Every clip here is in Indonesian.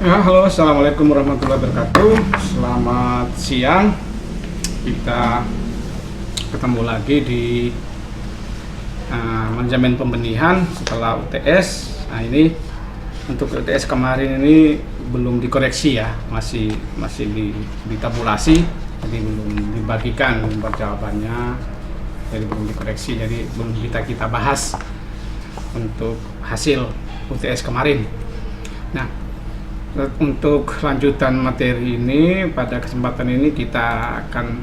Ya, halo, assalamualaikum warahmatullahi wabarakatuh. Selamat siang. Kita ketemu lagi di manajemen pembenihan setelah UTS. Nah, ini untuk UTS kemarin ini belum dikoreksi ya, masih ditabulasi, jadi belum dibagikan jawabannya, jadi belum dikoreksi, jadi belum kita bahas untuk hasil UTS kemarin. Nah, untuk lanjutan materi ini, pada kesempatan ini kita akan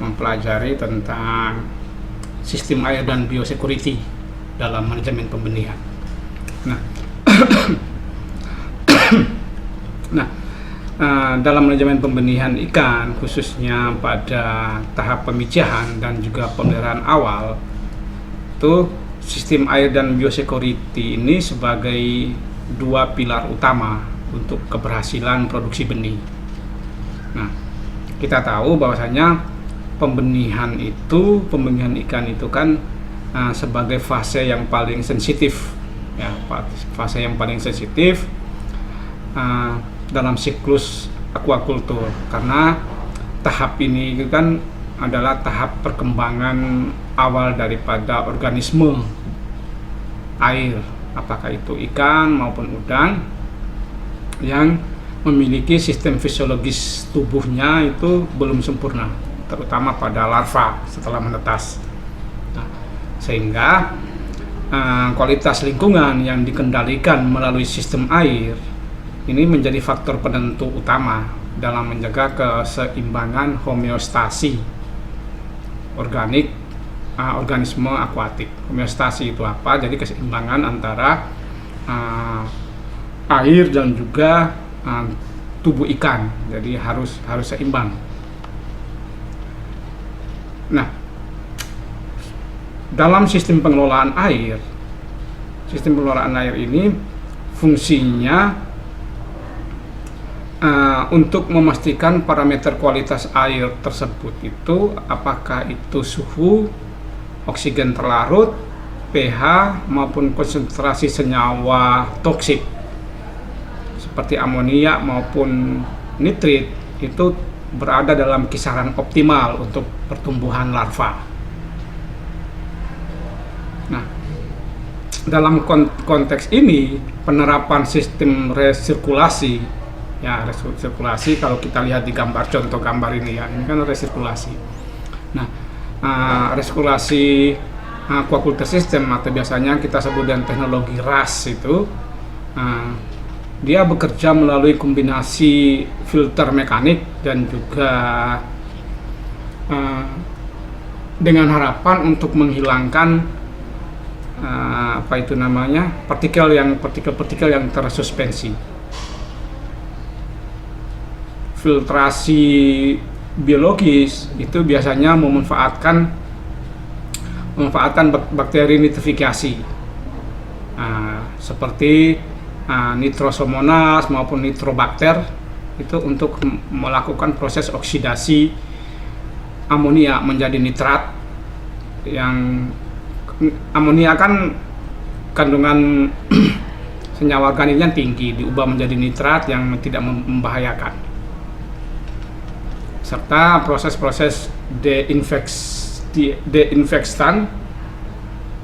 mempelajari tentang sistem air dan biosecurity dalam manajemen pembenihan. Dalam manajemen pembenihan ikan, khususnya pada tahap pemijahan dan juga pemeliharaan awal, itu sistem air dan biosecurity ini sebagai dua pilar utama untuk keberhasilan produksi benih. Nah, kita tahu bahwasanya pembenihan ikan itu kan sebagai fase yang paling sensitif, ya, fase yang paling sensitif dalam siklus aquaculture, karena tahap ini kan adalah tahap perkembangan awal daripada organisme air, apakah itu ikan maupun udang, yang memiliki sistem fisiologis tubuhnya itu belum sempurna, terutama pada larva setelah menetas. Nah, sehingga kualitas lingkungan yang dikendalikan melalui sistem air ini menjadi faktor penentu utama dalam menjaga keseimbangan homeostasi organisme akuatik. Homeostasi itu apa? Jadi keseimbangan antara air dan juga tubuh ikan. Jadi harus seimbang. Nah, dalam sistem pengelolaan air ini fungsinya untuk memastikan parameter kualitas air tersebut itu, apakah itu suhu, oksigen terlarut, pH, maupun konsentrasi senyawa toksik seperti amonia maupun nitrit, itu berada dalam kisaran optimal untuk pertumbuhan larva. Nah, dalam konteks ini penerapan sistem resirkulasi, ya, resirkulasi kalau kita lihat di contoh gambar ini, ya, ini kan resirkulasi. Nah, resirkulasi aquaculture system atau biasanya kita sebut dengan teknologi RAS itu, dia bekerja melalui kombinasi filter mekanik dan juga dengan harapan untuk menghilangkan partikel yang tersuspensi. Filtrasi biologis itu biasanya memanfaatkan bakteri nitrifikasi seperti Nitrosomonas maupun Nitrobacter, itu untuk melakukan proses oksidasi amonia menjadi nitrat. Yang amonia kan kandungan senyawa organiknya tinggi, diubah menjadi nitrat yang tidak membahayakan, serta proses-proses deinfektan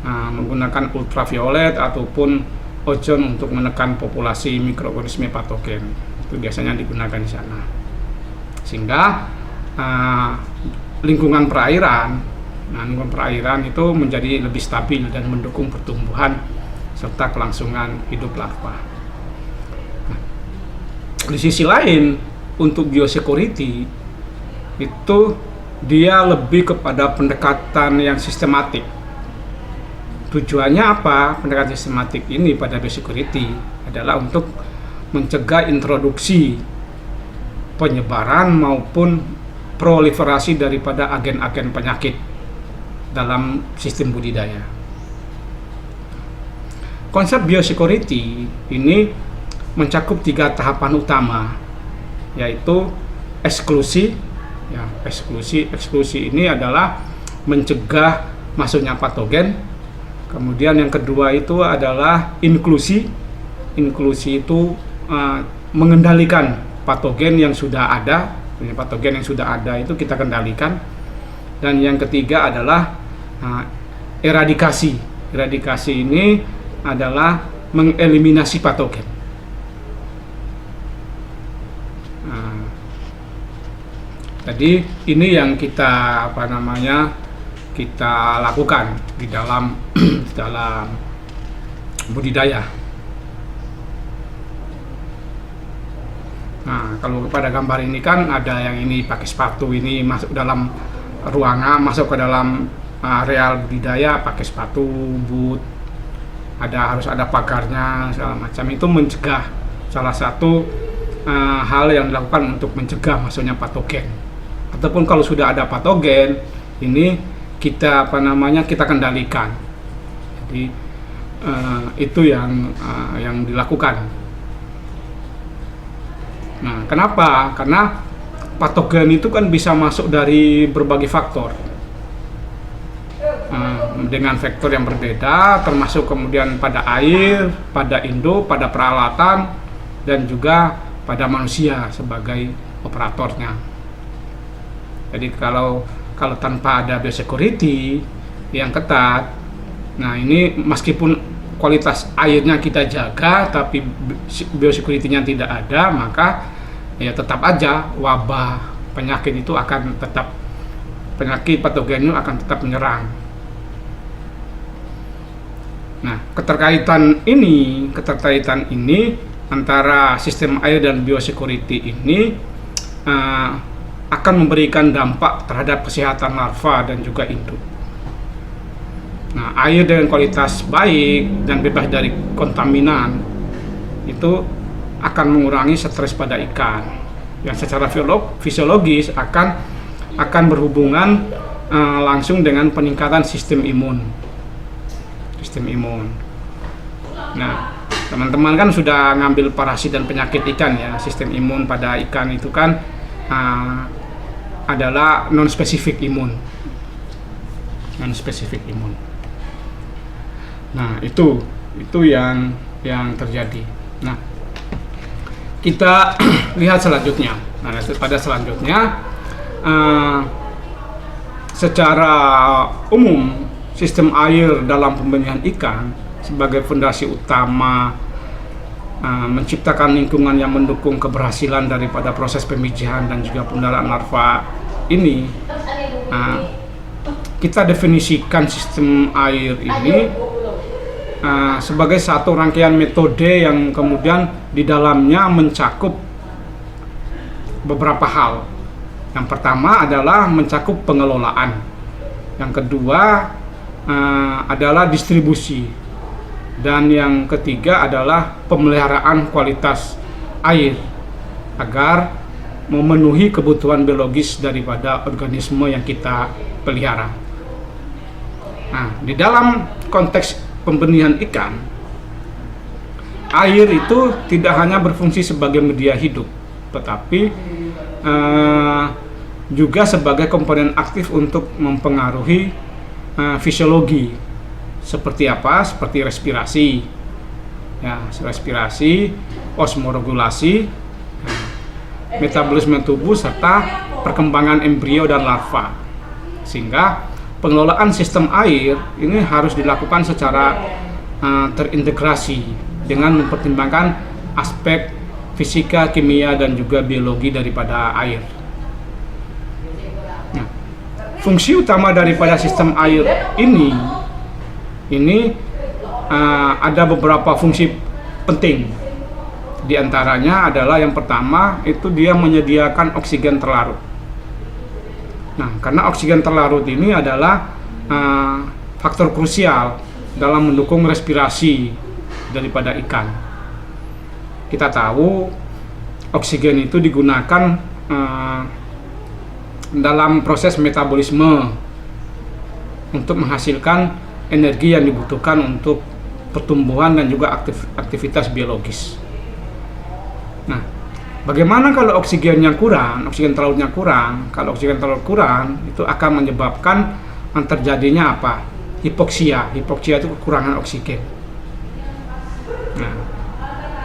menggunakan ultraviolet ataupun ozon untuk menekan populasi mikroorganisme patogen. Itu biasanya digunakan di sana, sehingga lingkungan perairan itu menjadi lebih stabil dan mendukung pertumbuhan serta kelangsungan hidup larva. Nah, di sisi lain, untuk biosecurity itu dia lebih kepada pendekatan yang sistematik. Tujuannya apa? Pendekatan sistematik ini pada biosecurity adalah untuk mencegah introduksi, penyebaran maupun proliferasi daripada agen-agen penyakit dalam sistem budidaya. Konsep biosecurity ini mencakup 3 tahapan utama, yaitu eksklusi. Ya, eksklusi ini adalah mencegah masuknya patogen, Kemudian yang kedua itu adalah inklusi. Inklusi itu mengendalikan patogen yang sudah ada. Patogen yang sudah ada itu kita kendalikan. Dan yang ketiga adalah eradikasi. Eradikasi ini adalah mengeliminasi patogen. Jadi ini yang kita kita lakukan di dalam dalam budidaya. Nah, kalau pada gambar ini kan ada yang ini pakai sepatu, ini masuk dalam ruangan, masuk ke dalam areal budidaya pakai sepatu, boot, harus ada pagarnya segala macam. Itu mencegah, salah satu hal yang dilakukan untuk mencegah masuknya patogen. Ataupun kalau sudah ada patogen, ini kita kita kendalikan. Jadi itu yang dilakukan. Nah, kenapa? Karena patogen itu kan bisa masuk dari berbagai faktor, dengan vektor yang berbeda, termasuk kemudian pada air, pada induk, pada peralatan, dan juga pada manusia sebagai operatornya. Jadi kalau tanpa ada biosecurity yang ketat, nah ini meskipun kualitas airnya kita jaga, tapi biosecurity-nya tidak ada, maka ya tetap aja wabah penyakit itu akan tetap, penyakit patogen itu akan tetap menyerang. Nah, keterkaitan ini antara sistem air dan biosecurity ini akan memberikan dampak terhadap kesehatan larva dan juga induk. Nah, air dengan kualitas baik dan bebas dari kontaminan itu akan mengurangi stres pada ikan, yang secara fisiologis akan berhubungan langsung dengan peningkatan sistem imun. Nah, teman-teman kan sudah ngambil parasit dan penyakit ikan ya. Sistem imun pada ikan itu kan adalah non-spesifik imun. Nah, itu yang terjadi. Nah, kita lihat selanjutnya. Nah, pada selanjutnya secara umum sistem air dalam pembenihan ikan sebagai fondasi utama menciptakan lingkungan yang mendukung keberhasilan daripada proses pemijahan dan juga pengelolaan larva ini. Kita definisikan sistem air ini sebagai satu rangkaian metode yang kemudian di dalamnya mencakup beberapa hal. Yang pertama adalah mencakup pengelolaan, yang kedua adalah distribusi, dan yang ketiga adalah pemeliharaan kualitas air agar memenuhi kebutuhan biologis daripada organisme yang kita pelihara. Nah, di dalam konteks pembenihan ikan, air itu tidak hanya berfungsi sebagai media hidup, tetapi juga sebagai komponen aktif untuk mempengaruhi fisiologi. Seperti apa? Seperti respirasi, osmoregulasi, metabolisme tubuh, serta perkembangan embrio dan larva. Sehingga pengelolaan sistem air ini harus dilakukan secara terintegrasi dengan mempertimbangkan aspek fisika, kimia, dan juga biologi daripada air. Nah, fungsi utama daripada sistem air ini ada beberapa fungsi penting. Di antaranya adalah yang pertama itu dia menyediakan oksigen terlarut. Nah, karena oksigen terlarut ini adalah faktor krusial dalam mendukung respirasi daripada ikan. Kita tahu oksigen itu digunakan dalam proses metabolisme untuk menghasilkan energi yang dibutuhkan untuk pertumbuhan dan juga aktivitas biologis. Nah, bagaimana kalau oksigennya kurang, oksigen terlarutnya kurang? Kalau oksigen terlarut kurang, itu akan menyebabkan terjadinya apa? hipoksia. Hipoksia itu kekurangan oksigen. Nah,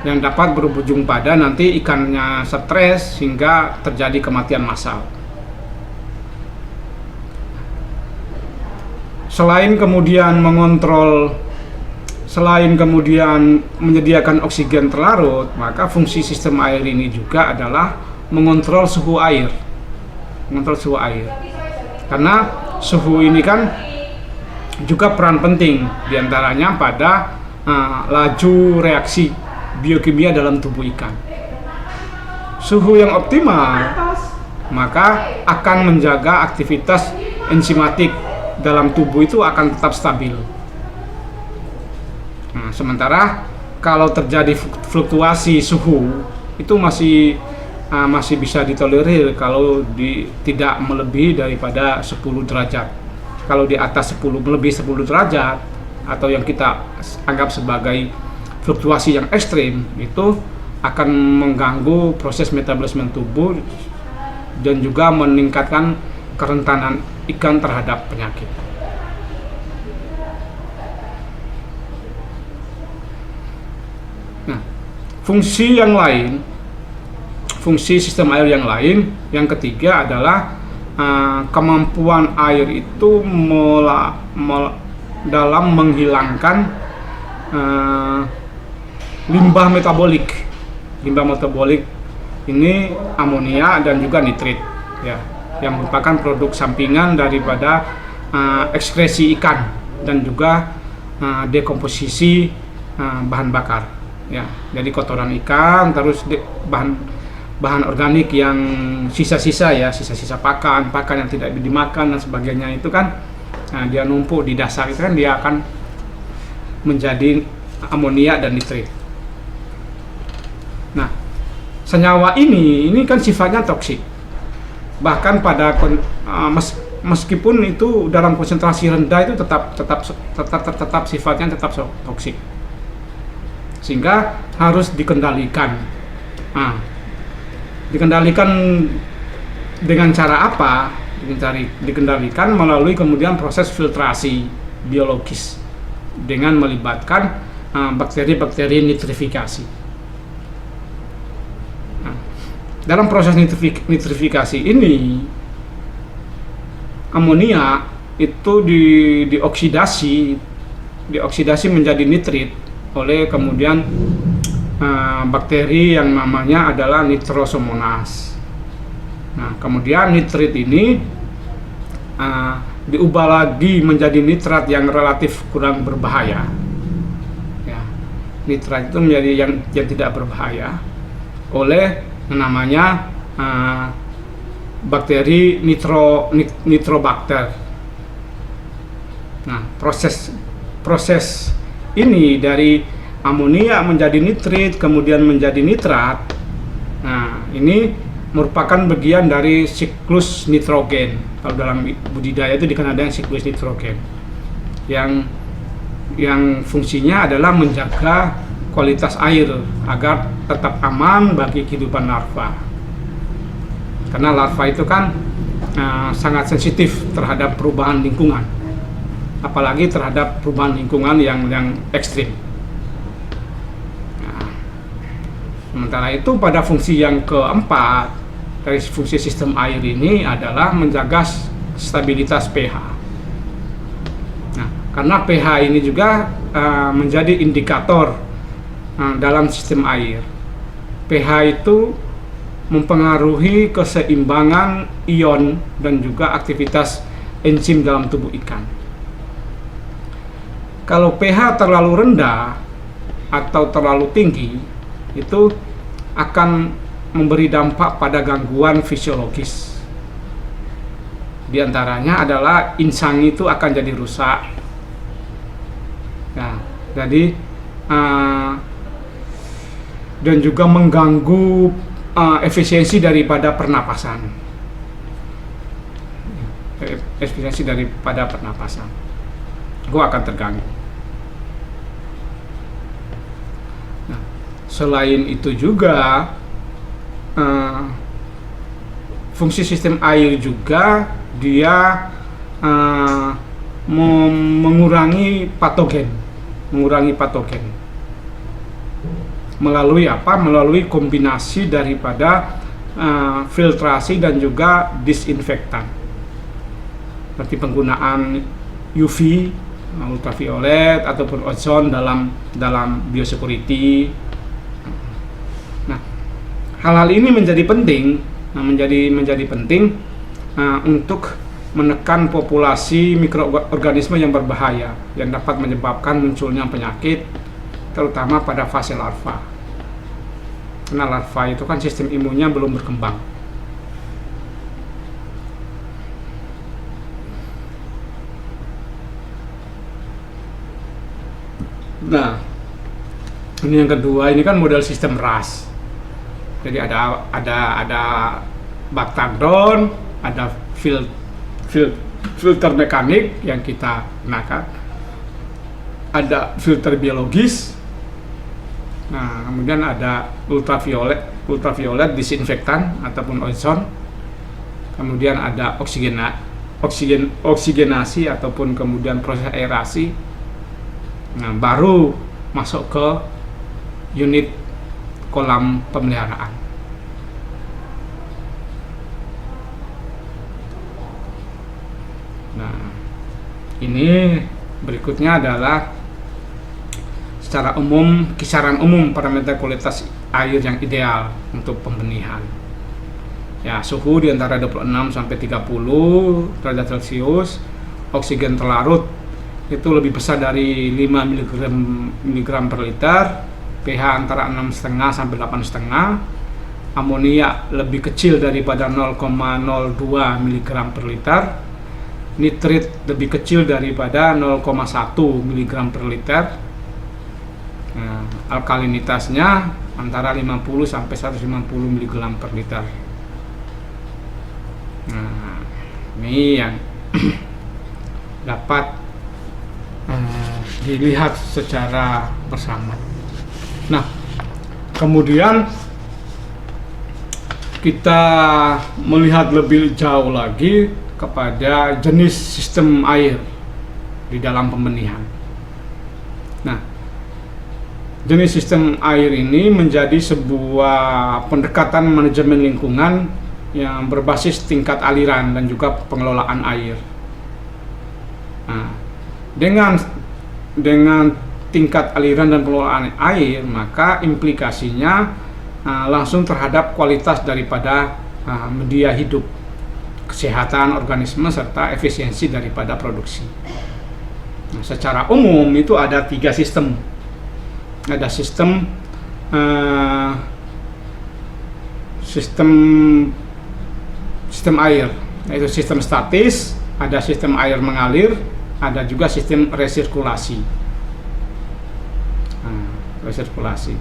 yang dapat berujung pada nanti ikannya stres sehingga terjadi kematian massal. Selain kemudian menyediakan oksigen terlarut, maka fungsi sistem air ini juga adalah mengontrol suhu air. Karena suhu ini kan juga peran penting diantaranya pada laju reaksi biokimia dalam tubuh ikan. Suhu yang optimal maka akan menjaga aktivitas enzimatik dalam tubuh itu akan tetap stabil. Nah, sementara kalau terjadi fluktuasi suhu itu masih bisa ditolerir kalau tidak melebihi daripada 10 derajat. Kalau di atas 10 melebihi 10 derajat atau yang kita anggap sebagai fluktuasi yang ekstrim, itu akan mengganggu proses metabolisme tubuh dan juga meningkatkan kerentanan ikan terhadap penyakit. Nah, fungsi sistem air yang lain, yang ketiga adalah kemampuan air itu dalam menghilangkan limbah metabolik. Limbah metabolik ini amonia dan juga nitrit, ya, yang merupakan produk sampingan daripada ekskresi ikan dan juga dekomposisi bahan bakar, ya. Jadi kotoran ikan, terus bahan organik yang sisa-sisa pakan yang tidak dimakan dan sebagainya itu kan, dia numpuk di dasar itu kan, dia akan menjadi amonia dan nitrit. Nah, senyawa ini kan sifatnya toksik. Bahkan meskipun itu dalam konsentrasi rendah itu tetap sifatnya tetap toksik. Sehingga harus dikendalikan. Dikendalikan dengan cara apa? Dikendalikan melalui kemudian proses filtrasi biologis dengan melibatkan bakteri-bakteri nitrifikasi. Dalam proses nitrifikasi ini, amonia itu dioksidasi menjadi nitrit oleh kemudian bakteri yang namanya adalah Nitrosomonas. Nah, kemudian nitrit ini diubah lagi menjadi nitrat yang relatif kurang berbahaya. Ya, nitrat itu menjadi yang tidak berbahaya oleh namanya bakteri nitrobakter. Nah, proses ini dari amonia menjadi nitrit kemudian menjadi nitrat. Nah, ini merupakan bagian dari siklus nitrogen. Kalau dalam budidaya itu dikenal dengan siklus nitrogen, yang fungsinya adalah menjaga kualitas air agar tetap aman bagi kehidupan larva. Karena larva itu kan sangat sensitif terhadap perubahan lingkungan, apalagi terhadap perubahan lingkungan yang ekstrim. Nah, sementara itu pada fungsi yang keempat dari fungsi sistem air ini adalah menjaga stabilitas pH. Nah, karena pH ini juga menjadi indikator dalam sistem air. pH itu mempengaruhi keseimbangan ion dan juga aktivitas enzim dalam tubuh ikan. Kalau pH terlalu rendah atau terlalu tinggi, itu akan memberi dampak pada gangguan fisiologis. Di antaranya adalah insang itu akan jadi rusak. Nah, jadi dan juga mengganggu efisiensi daripada pernapasan. Efisiensi daripada pernapasan gua akan terganggu. Nah, selain itu juga fungsi sistem air juga dia mengurangi patogen, melalui apa? Melalui kombinasi daripada filtrasi dan juga disinfektan, seperti penggunaan UV, ultraviolet ataupun ozon dalam biosecurity. Nah, hal-hal ini menjadi penting, untuk menekan populasi mikroorganisme yang berbahaya yang dapat menyebabkan munculnya penyakit, terutama pada fase larva. Karena larva itu kan sistem imunnya belum berkembang. Nah, ini yang kedua, ini kan model sistem RAS. Jadi ada baktardon, ada filter mekanik yang kita gunakan, ada filter biologis. Nah, kemudian ada ultraviolet disinfektan ataupun ozon. Kemudian ada oksigenasi ataupun kemudian proses aerasi. Nah, baru masuk ke unit kolam pemeliharaan. Nah, ini berikutnya adalah secara umum, kisaran umum parameter kualitas air yang ideal untuk pembenihan. Ya, suhu di antara 26 sampai 30 derajat Celcius, oksigen terlarut itu lebih besar dari 5 mg per liter, pH antara 6,5 sampai 8,5, amonia lebih kecil daripada 0,02 mg per liter, nitrit lebih kecil daripada 0,1 mg per liter. Nah, alkalinitasnya antara 50 sampai 150 mg per liter. Nah, ini yang dapat dilihat secara bersama. Nah, kemudian kita melihat lebih jauh lagi kepada jenis sistem air di dalam pembenihan. Nah, jenis sistem air ini menjadi sebuah pendekatan manajemen lingkungan yang berbasis tingkat aliran dan juga pengelolaan air. Nah, dengan tingkat aliran dan pengelolaan air, maka implikasinya langsung terhadap kualitas daripada media hidup, kesehatan organisme, serta efisiensi daripada produksi. Nah, secara umum itu ada 3 sistem. Ada sistem air, yaitu sistem statis, ada sistem air mengalir, ada juga sistem resirkulasi. Resirkulasi.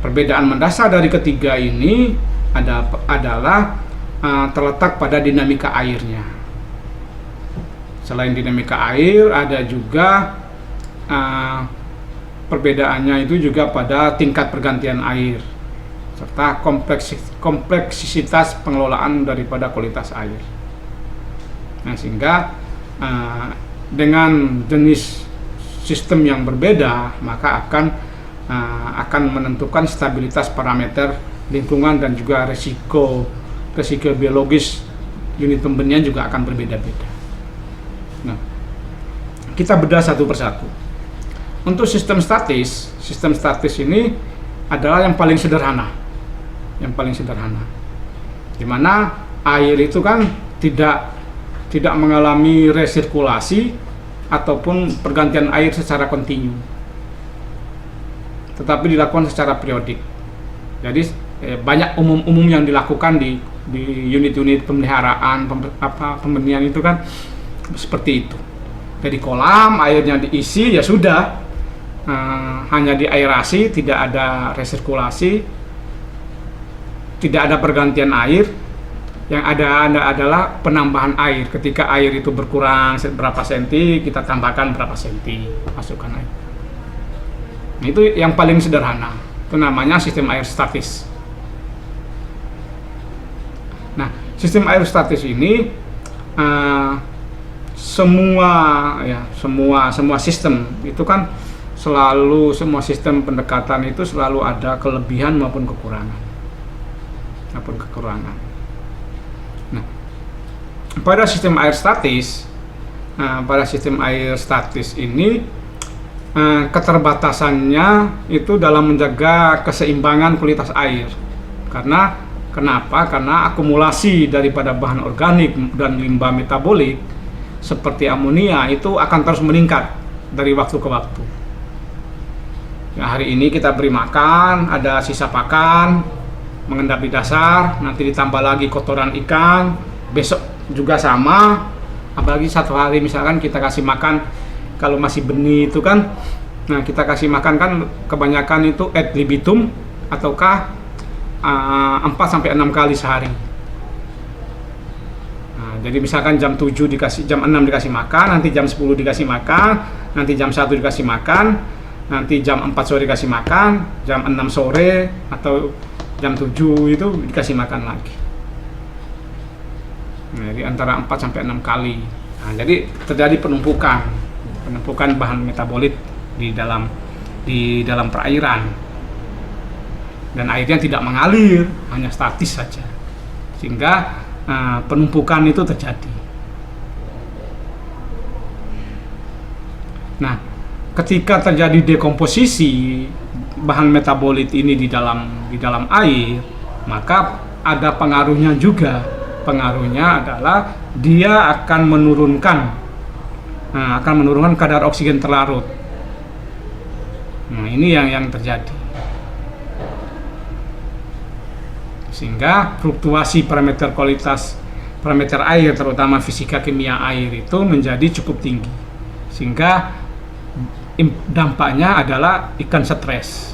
Perbedaan mendasar dari ketiga ini adalah terletak pada dinamika airnya. Selain dinamika air, ada juga perbedaannya itu juga pada tingkat pergantian air serta kompleksitas pengelolaan daripada kualitas air. Nah, sehingga dengan jenis sistem yang berbeda, maka akan menentukan stabilitas parameter lingkungan dan juga resiko biologis unit pembenihan juga akan berbeda-beda. Nah, kita bedah satu persatu. Untuk sistem statis ini adalah yang paling sederhana, di mana air itu kan tidak mengalami resirkulasi ataupun pergantian air secara kontinu, tetapi dilakukan secara periodik. Jadi banyak umum yang dilakukan di unit-unit pemeliharaan pembenihan itu kan seperti itu. Jadi kolam airnya diisi, ya sudah, hanya diaerasi, tidak ada resirkulasi, tidak ada pergantian air. Yang ada adalah penambahan air. Ketika air itu berkurang berapa senti, kita tambahkan berapa senti, masukkan air. Nah, itu yang paling sederhana. Itu namanya sistem air statis. Nah, sistem air statis ini semua ya semua sistem itu kan selalu, semua sistem pendekatan itu selalu ada kelebihan maupun kekurangan. Nah, pada sistem air statis, ini keterbatasannya itu dalam menjaga keseimbangan kualitas air. Kenapa? Karena akumulasi daripada bahan organik dan limbah metabolik seperti amonia itu akan terus meningkat dari waktu ke waktu. Ya, hari ini kita beri makan, ada sisa pakan mengendap di dasar, nanti ditambah lagi kotoran ikan, besok juga sama. Apalagi satu hari misalkan kita kasih makan, kalau masih benih itu kan, nah kita kasih makan kan kebanyakan itu ad libitum ataukah 4-6 kali sehari. Nah, jadi misalkan jam 7 dikasih, jam 6 dikasih makan, nanti jam 10 dikasih makan, nanti jam 1 dikasih makan, nanti jam 4 sore dikasih makan, jam 6 sore atau jam 7 itu dikasih makan lagi. Nah, jadi antara 4-6 kali. Nah, jadi terjadi penumpukan bahan metabolit di dalam perairan. Dan airnya tidak mengalir, hanya statis saja, sehingga penumpukan itu terjadi. Nah, ketika terjadi dekomposisi bahan metabolit ini di dalam air, maka ada pengaruhnya juga. Pengaruhnya adalah dia akan menurunkan kadar oksigen terlarut. Nah, ini yang terjadi. Sehingga fluktuasi parameter air, terutama fisika kimia air itu menjadi cukup tinggi, sehingga dampaknya adalah ikan stres.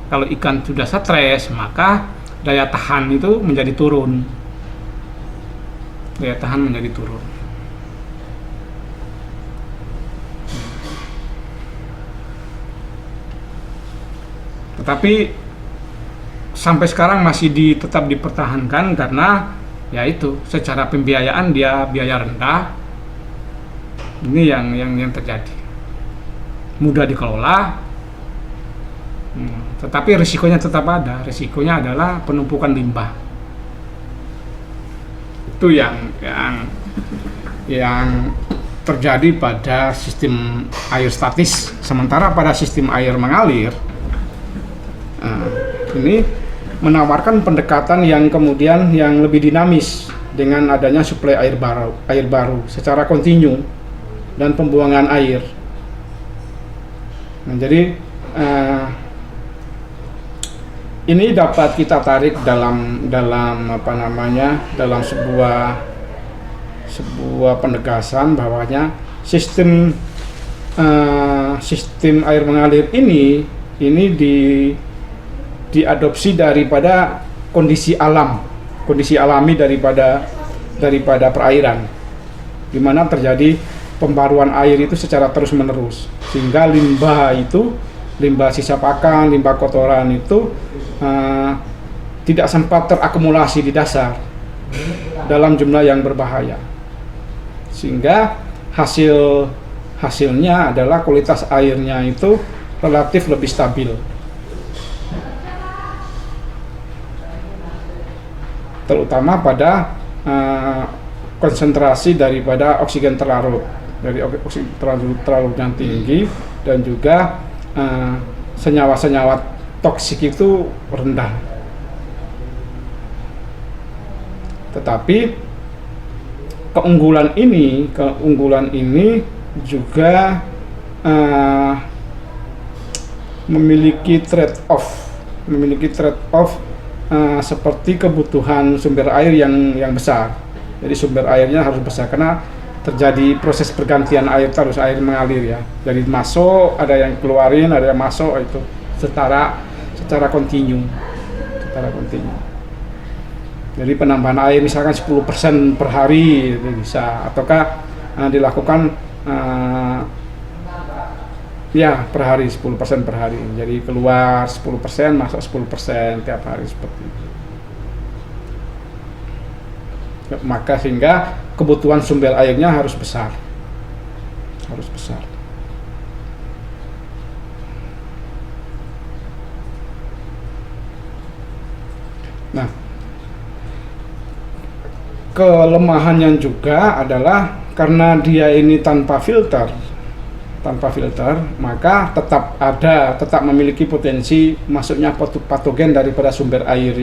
Kalau ikan sudah stres, maka daya tahan itu menjadi turun. Tetapi sampai sekarang masih tetap dipertahankan karena yaitu secara pembiayaan dia biaya rendah. Ini yang terjadi. Mudah dikelola, tetapi risikonya tetap ada. Risikonya adalah penumpukan limbah. Itu yang terjadi pada sistem air statis. Sementara pada sistem air mengalir, ini menawarkan pendekatan yang kemudian yang lebih dinamis dengan adanya suplai air baru secara kontinu dan pembuangan air. Nah, jadi ini dapat kita tarik dalam sebuah penegasan bahwanya sistem air mengalir ini diadopsi daripada kondisi alami daripada perairan, di mana terjadi pembaruan air itu secara terus menerus, sehingga limbah sisa pakan, limbah kotoran itu tidak sempat terakumulasi di dasar dalam jumlah yang berbahaya, sehingga hasilnya adalah kualitas airnya itu relatif lebih stabil. Terutama pada konsentrasi daripada oksigen terlarut, dari oksigen terlarut yang tinggi, dan juga senyawa-senyawa toksik itu rendah. Tetapi keunggulan ini juga memiliki trade-off seperti kebutuhan sumber air yang besar. Jadi sumber airnya harus besar karena terjadi proses pergantian air, terus air mengalir ya. Jadi masuk, ada yang keluarin, ada yang masuk, itu secara kontinu. Jadi penambahan air misalkan 10% per hari itu bisa, ataukah dilakukan per hari 10% per hari. Jadi keluar 10%, masuk 10% tiap hari, seperti itu. maka sehingga kebutuhan sumber airnya harus besar. Nah, kelemahannya juga adalah karena dia ini tanpa filter, maka tetap memiliki potensi masuknya patogen daripada sumber air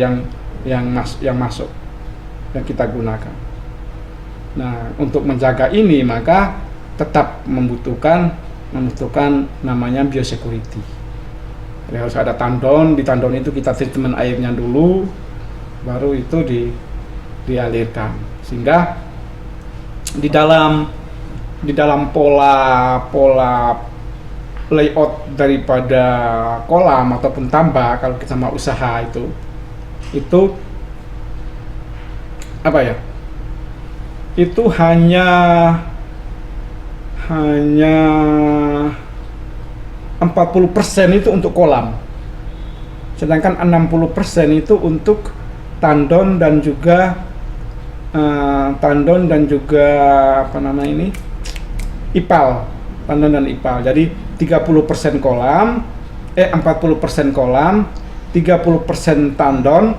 yang masuk yang kita gunakan. Nah, untuk menjaga ini maka tetap membutuhkan namanya biosecurity. Jadi harus ada tandon, di tandon itu kita treatment airnya dulu, baru itu dialirkan. Sehingga di dalam pola layout daripada kolam ataupun tambak, kalau kita mau usaha itu apa ya? Itu hanya 40% itu untuk kolam, sedangkan 60% itu untuk tandon dan juga ipal, tandon dan ipal. Jadi 30% kolam, 40% kolam, 30% tandon,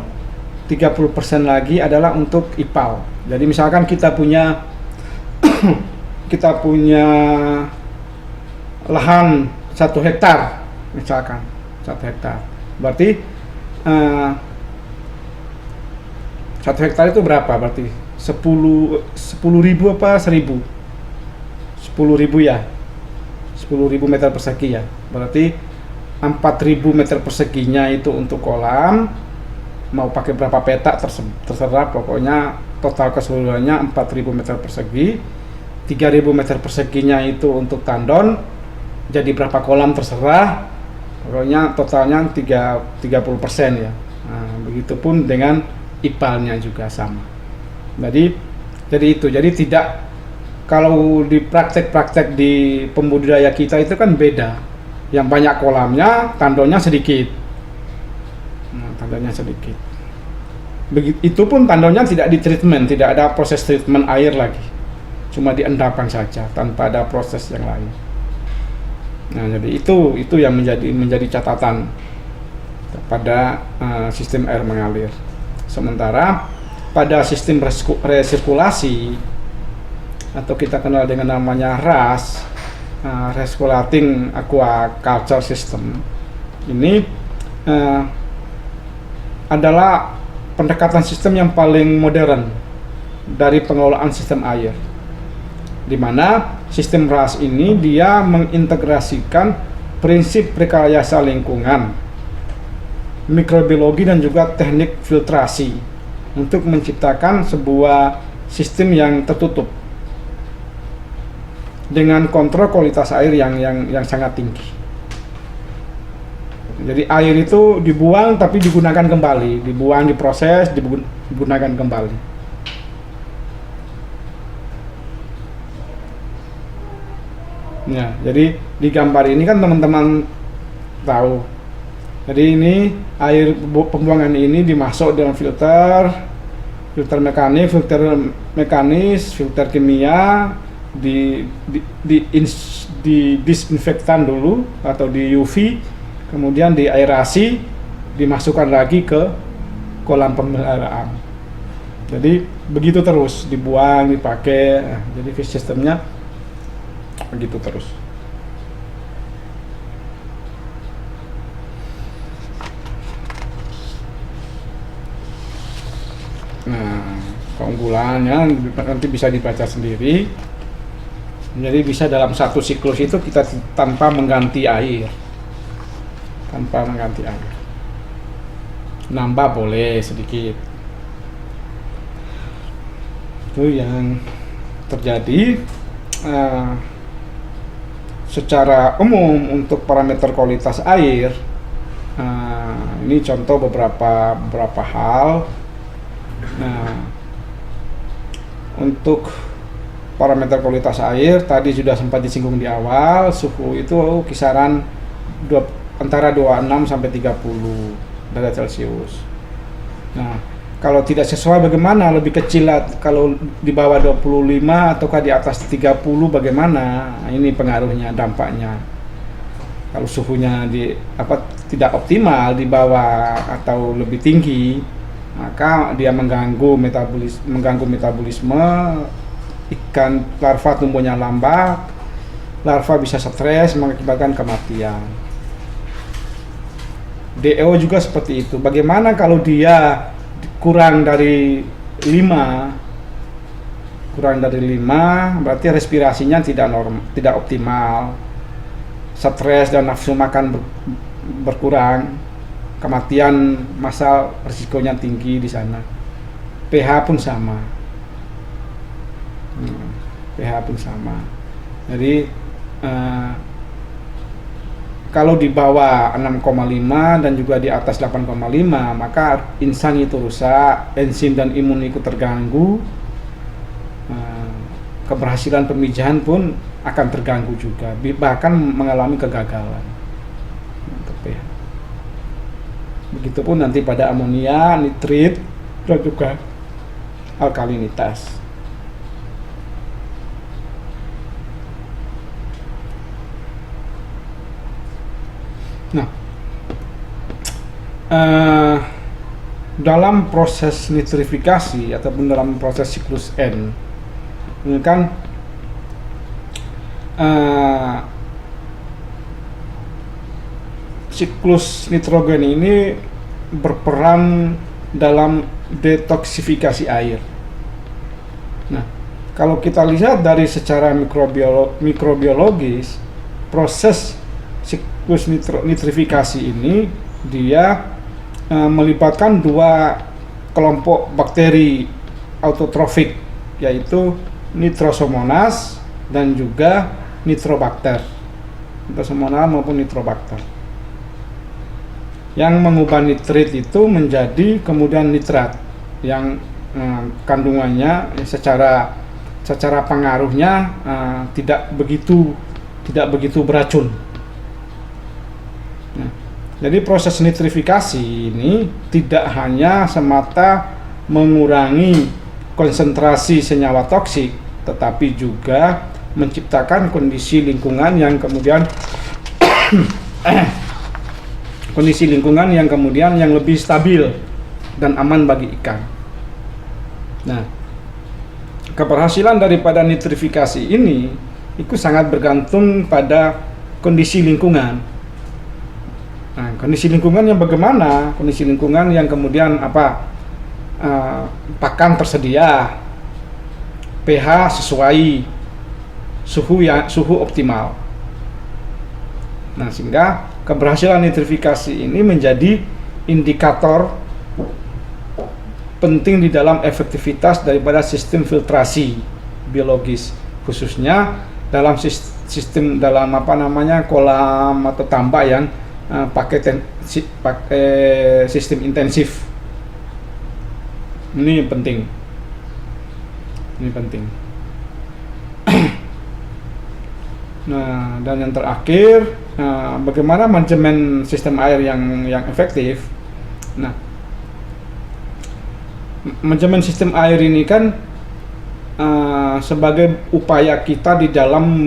30% lagi adalah untuk ipal. Jadi misalkan kita punya lahan 1 hektar, misalkan 1 hektar, berarti 1 hektar itu berapa? Berarti 10.000 apa 1.000? 10.000 ya, 10.000 meter persegi ya. Berarti 4.000 meter perseginya itu untuk kolam. Mau pakai berapa petak terserah, pokoknya total keseluruhannya 4.000 meter persegi. 3.000 meter perseginya itu untuk tandon, jadi berapa kolam terserah, pokoknya totalnya 30% ya. Nah, begitupun dengan ipalnya juga sama. Jadi tidak, kalau di praktek di pembudidaya kita itu kan beda. Yang banyak kolamnya, tandonnya sedikit. Itu pun tandonnya tidak ditreatment, tidak ada proses treatment air lagi, cuma diendapkan saja tanpa ada proses yang lain. Nah, jadi itu yang menjadi catatan pada sistem air mengalir. Sementara pada sistem resirkulasi atau kita kenal dengan namanya RAS, Recirculating Aquaculture System, ini adalah pendekatan sistem yang paling modern dari pengelolaan sistem air, di mana sistem RAS ini dia mengintegrasikan prinsip rekayasa lingkungan, mikrobiologi dan juga teknik filtrasi untuk menciptakan sebuah sistem yang tertutup dengan kontrol kualitas air yang sangat tinggi. Jadi air itu dibuang tapi digunakan kembali, dibuang, diproses, digunakan kembali. Ya, jadi di gambar ini kan teman-teman tahu. Jadi ini air pembuangan ini dimasuk dalam filter mekanis, filter kimia, disinfektan dulu atau di UV, kemudian diaerasi, dimasukkan lagi ke kolam pemeliharaan. Jadi begitu terus, dibuang, dipakai. Nah, jadi sistemnya begitu terus. Nah, keunggulannya nanti bisa dibaca sendiri. Jadi bisa dalam satu siklus itu kita tanpa mengganti air. Nambah boleh sedikit. Itu yang terjadi. Secara umum untuk parameter kualitas air, ini contoh beberapa hal. Nah, untuk parameter kualitas air tadi sudah sempat disinggung di awal, suhu itu kisaran antara 26 sampai 30 derajat Celcius. Nah, Kalau tidak sesuai bagaimana? Lebih kecil lah, kalau di bawah 25 ataukah di atas 30 bagaimana? Nah, ini pengaruhnya, dampaknya. Kalau suhunya tidak optimal di bawah atau lebih tinggi, maka dia mengganggu metabolisme ikan, larva tumbuhnya lambat, larva bisa stres mengakibatkan kematian. DO juga seperti itu. Bagaimana kalau dia kurang dari 5 berarti respirasinya tidak optimal, stres dan nafsu makan berkurang, kematian massal risikonya tinggi di sana. pH pun sama. Jadi kalau di bawah 6,5 dan juga di atas 8,5, maka insan itu rusak, enzim dan imun ikut terganggu, keberhasilan pemijahan pun akan terganggu juga, bahkan mengalami kegagalan. Begitupun nanti pada amonia, nitrit, dan juga alkalinitas. Nah, dalam proses nitrifikasi ataupun dalam proses siklus N, ini kan siklus nitrogen ini berperan dalam detoksifikasi air. Nah, kalau kita lihat dari secara mikrobiologis, proses siklus nitrifikasi ini dia melibatkan dua kelompok bakteri autotrofik, yaitu Nitrosomonas dan juga Nitrobacter, Nitrosomonas maupun Nitrobacter, yang mengubah nitrit itu menjadi kemudian nitrat yang kandungannya secara pengaruhnya tidak begitu beracun. Nah, jadi proses nitrifikasi ini tidak hanya semata mengurangi konsentrasi senyawa toksik, tetapi juga menciptakan kondisi lingkungan yang kemudian yang lebih stabil dan aman bagi ikan. Nah, keberhasilan daripada nitrifikasi ini itu sangat bergantung pada kondisi lingkungan. Nah, kondisi lingkungan yang bagaimana? Kondisi lingkungan yang kemudian pakan tersedia, pH sesuai, suhu optimal. Nah, sehingga keberhasilan nitrifikasi ini menjadi indikator penting di dalam efektivitas daripada sistem filtrasi biologis, khususnya dalam kolam atau tambak yang pakai sistem intensif. Ini penting. Nah, dan yang terakhir, bagaimana manajemen sistem air yang efektif. Nah, manajemen sistem air ini kan sebagai upaya kita di dalam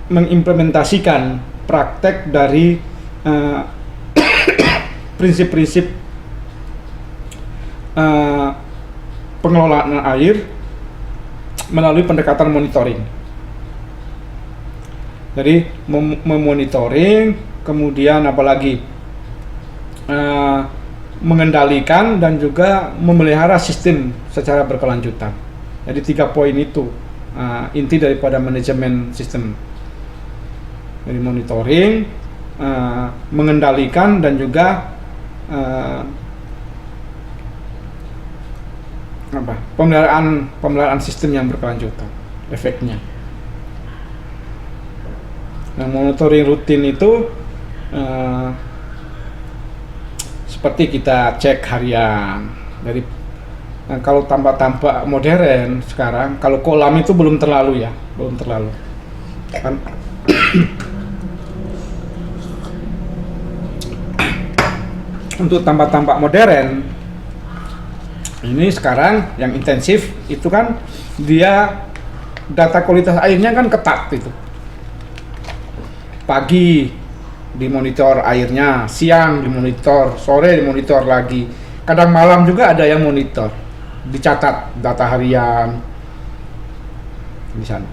mengimplementasikan praktek dari prinsip-prinsip pengelolaan air melalui pendekatan monitoring. Jadi memonitoring, kemudian apalagi mengendalikan dan juga memelihara sistem secara berkelanjutan. Jadi 3 poin itu inti daripada manajemen sistem. Jadi monitoring, mengendalikan dan juga pemeliharaan sistem yang berkelanjutan, efeknya. Nah, monitoring rutin itu seperti kita cek harian. Jadi kalau tambak-tambak modern sekarang, kalau kolam itu belum terlalu kan. Untuk tambak-tambak modern Ini sekarang yang intensif itu kan dia data kualitas airnya kan ketat itu. Pagi dimonitor airnya, siang dimonitor, sore dimonitor lagi. Kadang malam juga ada yang monitor. Dicatat data harian di sana.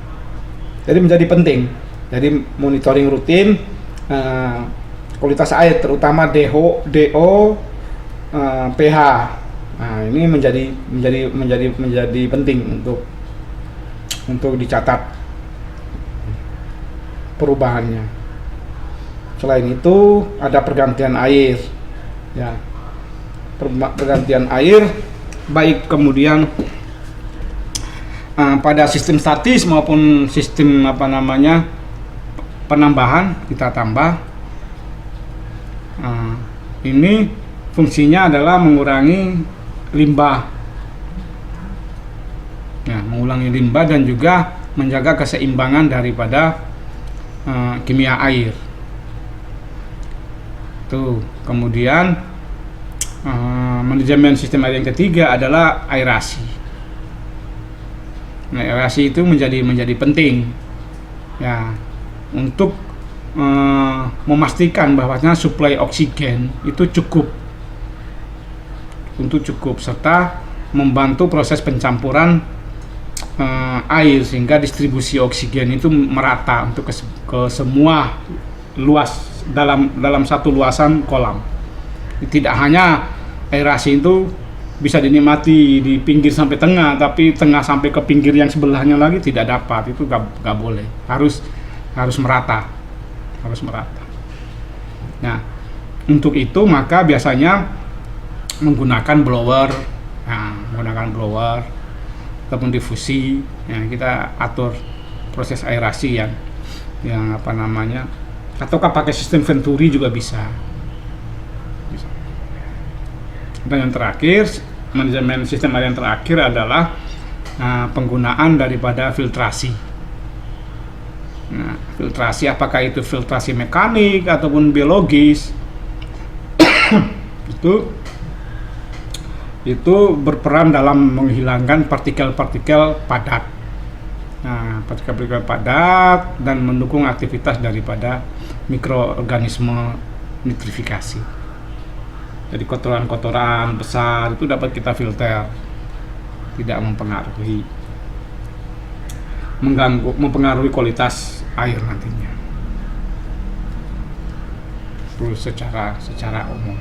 Jadi menjadi penting. Jadi monitoring rutin kualitas air terutama DO, pH. Nah, ini menjadi penting untuk dicatat perubahannya. Selain itu ada pergantian air, ya, pergantian air baik kemudian pada sistem statis maupun sistem penambahan kita tambah. Ini fungsinya adalah mengurangi limbah, ya, mengurangi limbah dan juga menjaga keseimbangan daripada kimia air. Tuh, kemudian manajemen sistem air yang ketiga adalah aerasi. Nah, aerasi itu menjadi penting, ya, untuk memastikan bahwasanya suplai oksigen itu cukup serta membantu proses pencampuran air sehingga distribusi oksigen itu merata untuk ke semua luas dalam satu luasan kolam. Tidak hanya aerasi itu bisa dinikmati di pinggir sampai tengah, tapi tengah sampai ke pinggir yang sebelahnya lagi tidak dapat, itu nggak boleh, harus merata. Nah, untuk itu maka biasanya menggunakan blower ataupun difusi. Ya, kita atur proses aerasi yang ataukah pakai sistem Venturi juga bisa. Dan yang terakhir, manajemen sistem air yang terakhir adalah penggunaan daripada filtrasi. Nah, filtrasi apakah itu filtrasi mekanik ataupun biologis itu berperan dalam menghilangkan partikel-partikel padat. Nah, partikel-partikel padat dan mendukung aktivitas daripada mikroorganisme nitrifikasi. Jadi kotoran-kotoran besar itu dapat kita filter, tidak mempengaruhi kualitas air nantinya. Itu secara umum.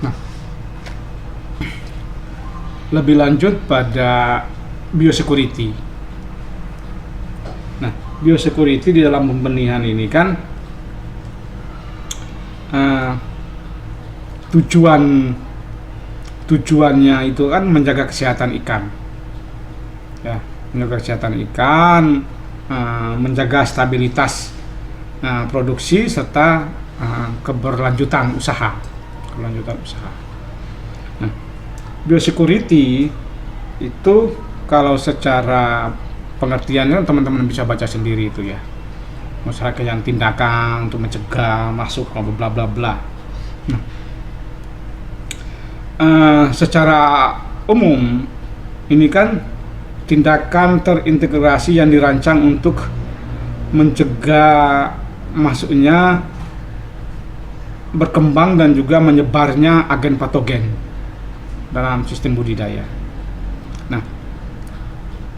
Nah, lebih lanjut pada biosecurity. Nah, biosecurity di dalam pembenihan ini kan tujuannya itu kan menjaga kesehatan ikan, ya, menjaga kesehatan ikan, menjaga stabilitas produksi serta keberlanjutan usaha. Nah, biosecurity itu kalau secara pengertiannya teman-teman bisa baca sendiri itu, ya. Masyarakat yang tindakan untuk mencegah masuk bla bla bla. Nah, secara umum ini kan tindakan terintegrasi yang dirancang untuk mencegah masuknya, berkembang dan juga menyebarnya agen patogen dalam sistem budidaya. Nah,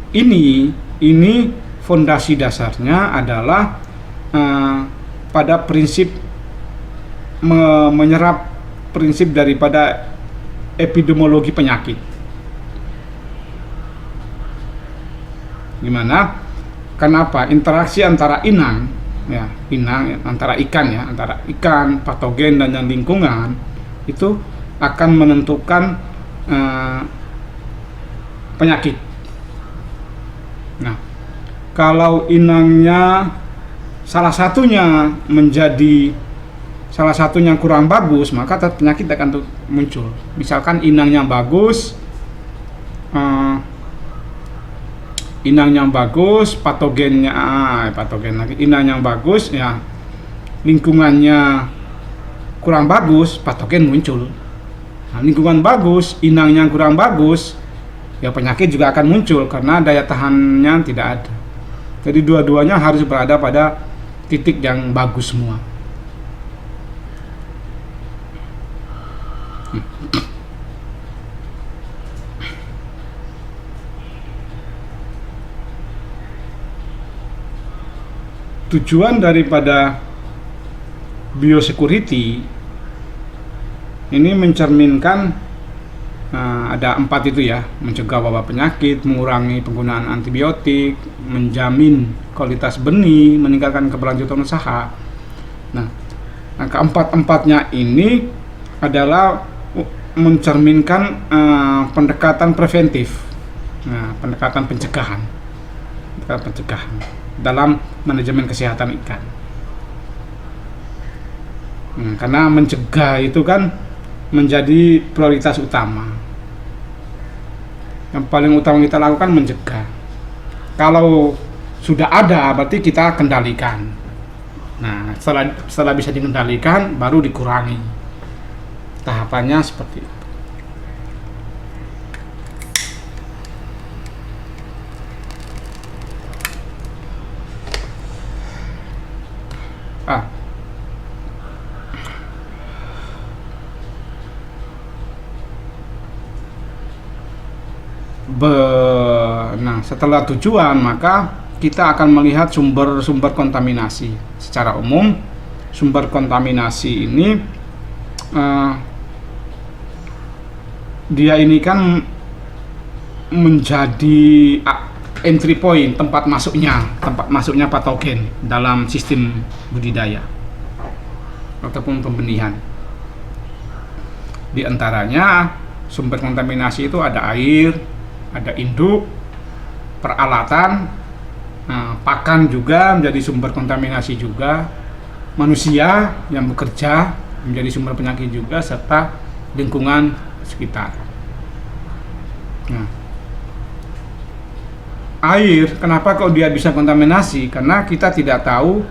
ini fondasi dasarnya adalah pada prinsip menyerap prinsip daripada epidemiologi penyakit, gimana? Kenapa? Interaksi antara antara ikan, patogen dan yang lingkungan itu akan menentukan penyakit. Nah, kalau inangnya salah satunya kurang bagus, maka penyakit akan muncul. Misalkan inangnya bagus, patogennya inang yang bagus, ya, lingkungannya kurang bagus, patogen muncul. Nah, lingkungan bagus, inangnya kurang bagus, ya penyakit juga akan muncul karena daya tahannya tidak ada. Jadi dua-duanya harus berada pada titik yang bagus semua. Tujuan daripada biosecurity ini mencerminkan ada 4 itu ya: mencegah wabah penyakit, mengurangi penggunaan antibiotik, menjamin kualitas benih, meningkatkan keberlanjutan usaha. Nah, keempat-empatnya ini adalah mencerminkan pendekatan preventif, pendekatan pencegahan dalam manajemen kesehatan ikan. Karena mencegah itu kan menjadi prioritas utama. Yang paling utama kita lakukan mencegah. Kalau sudah ada, berarti kita kendalikan. Nah, setelah bisa dikendalikan, baru dikurangi. Tahapannya seperti itu. Nah, setelah tujuan, maka kita akan melihat sumber-sumber kontaminasi. Secara umum, sumber kontaminasi ini dia ini kan menjadi entry point, tempat masuknya patogen dalam sistem budidaya ataupun pembenihan. Di antaranya sumber kontaminasi itu ada air, ada induk, peralatan, pakan juga menjadi sumber kontaminasi juga, manusia yang bekerja menjadi sumber penyakit juga, serta lingkungan sekitar. Nah, air, kenapa kok dia bisa kontaminasi? Karena kita tidak tahu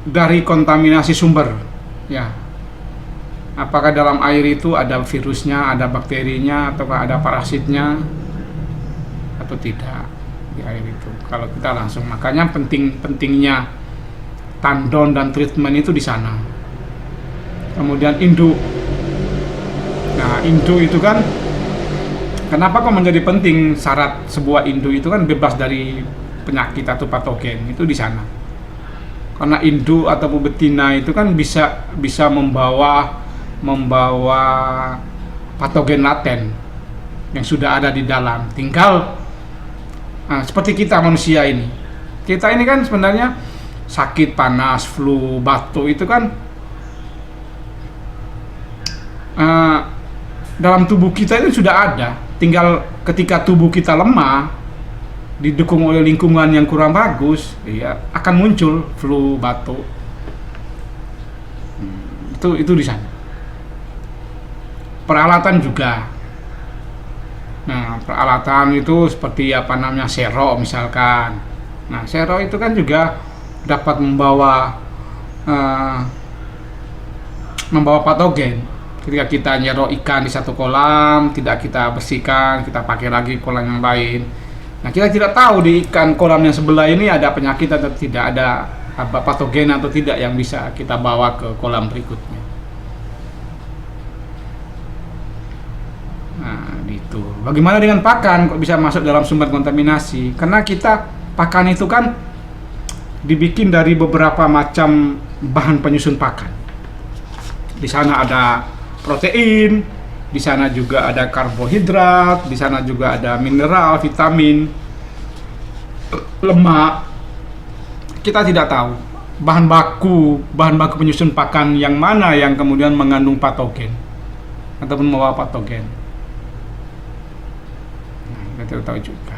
dari kontaminasi sumber, ya. Apakah dalam air itu ada virusnya, ada bakterinya, atau ada parasitnya, atau tidak di air itu? Kalau kita langsung, makanya pentingnya tandon dan treatment itu di sana. Kemudian induk. Nah, induk itu kan, kenapa kok menjadi penting? Syarat sebuah induk itu kan bebas dari penyakit atau patogen, itu di sana. Karena induk atau betina itu kan bisa membawa patogen laten yang sudah ada di dalam. Tinggal seperti kita manusia ini. Kita ini kan sebenarnya sakit, panas, flu, batuk itu kan dalam tubuh kita itu sudah ada. Tinggal ketika tubuh kita lemah, didukung oleh lingkungan yang kurang bagus, ya akan muncul flu, batuk. Itu di sana. Peralatan juga. Nah, peralatan itu seperti sero misalkan. Nah, sero itu kan juga dapat membawa patogen. Ketika kita nyero ikan di satu kolam, tidak kita bersihkan, kita pakai lagi kolam yang lain. Nah, kita tidak tahu di ikan kolam yang sebelah ini ada penyakit atau tidak, ada patogen atau tidak yang bisa kita bawa ke kolam berikutnya. Nah, gitu. Bagaimana dengan pakan? Kok bisa masuk dalam sumber kontaminasi? Karena pakan itu kan dibikin dari beberapa macam bahan penyusun pakan. Di sana ada protein, di sana juga ada karbohidrat, di sana juga ada mineral, vitamin, lemak. Kita tidak tahu bahan baku penyusun pakan yang mana yang kemudian mengandung patogen ataupun membawa patogen. Kita tidak tahu juga.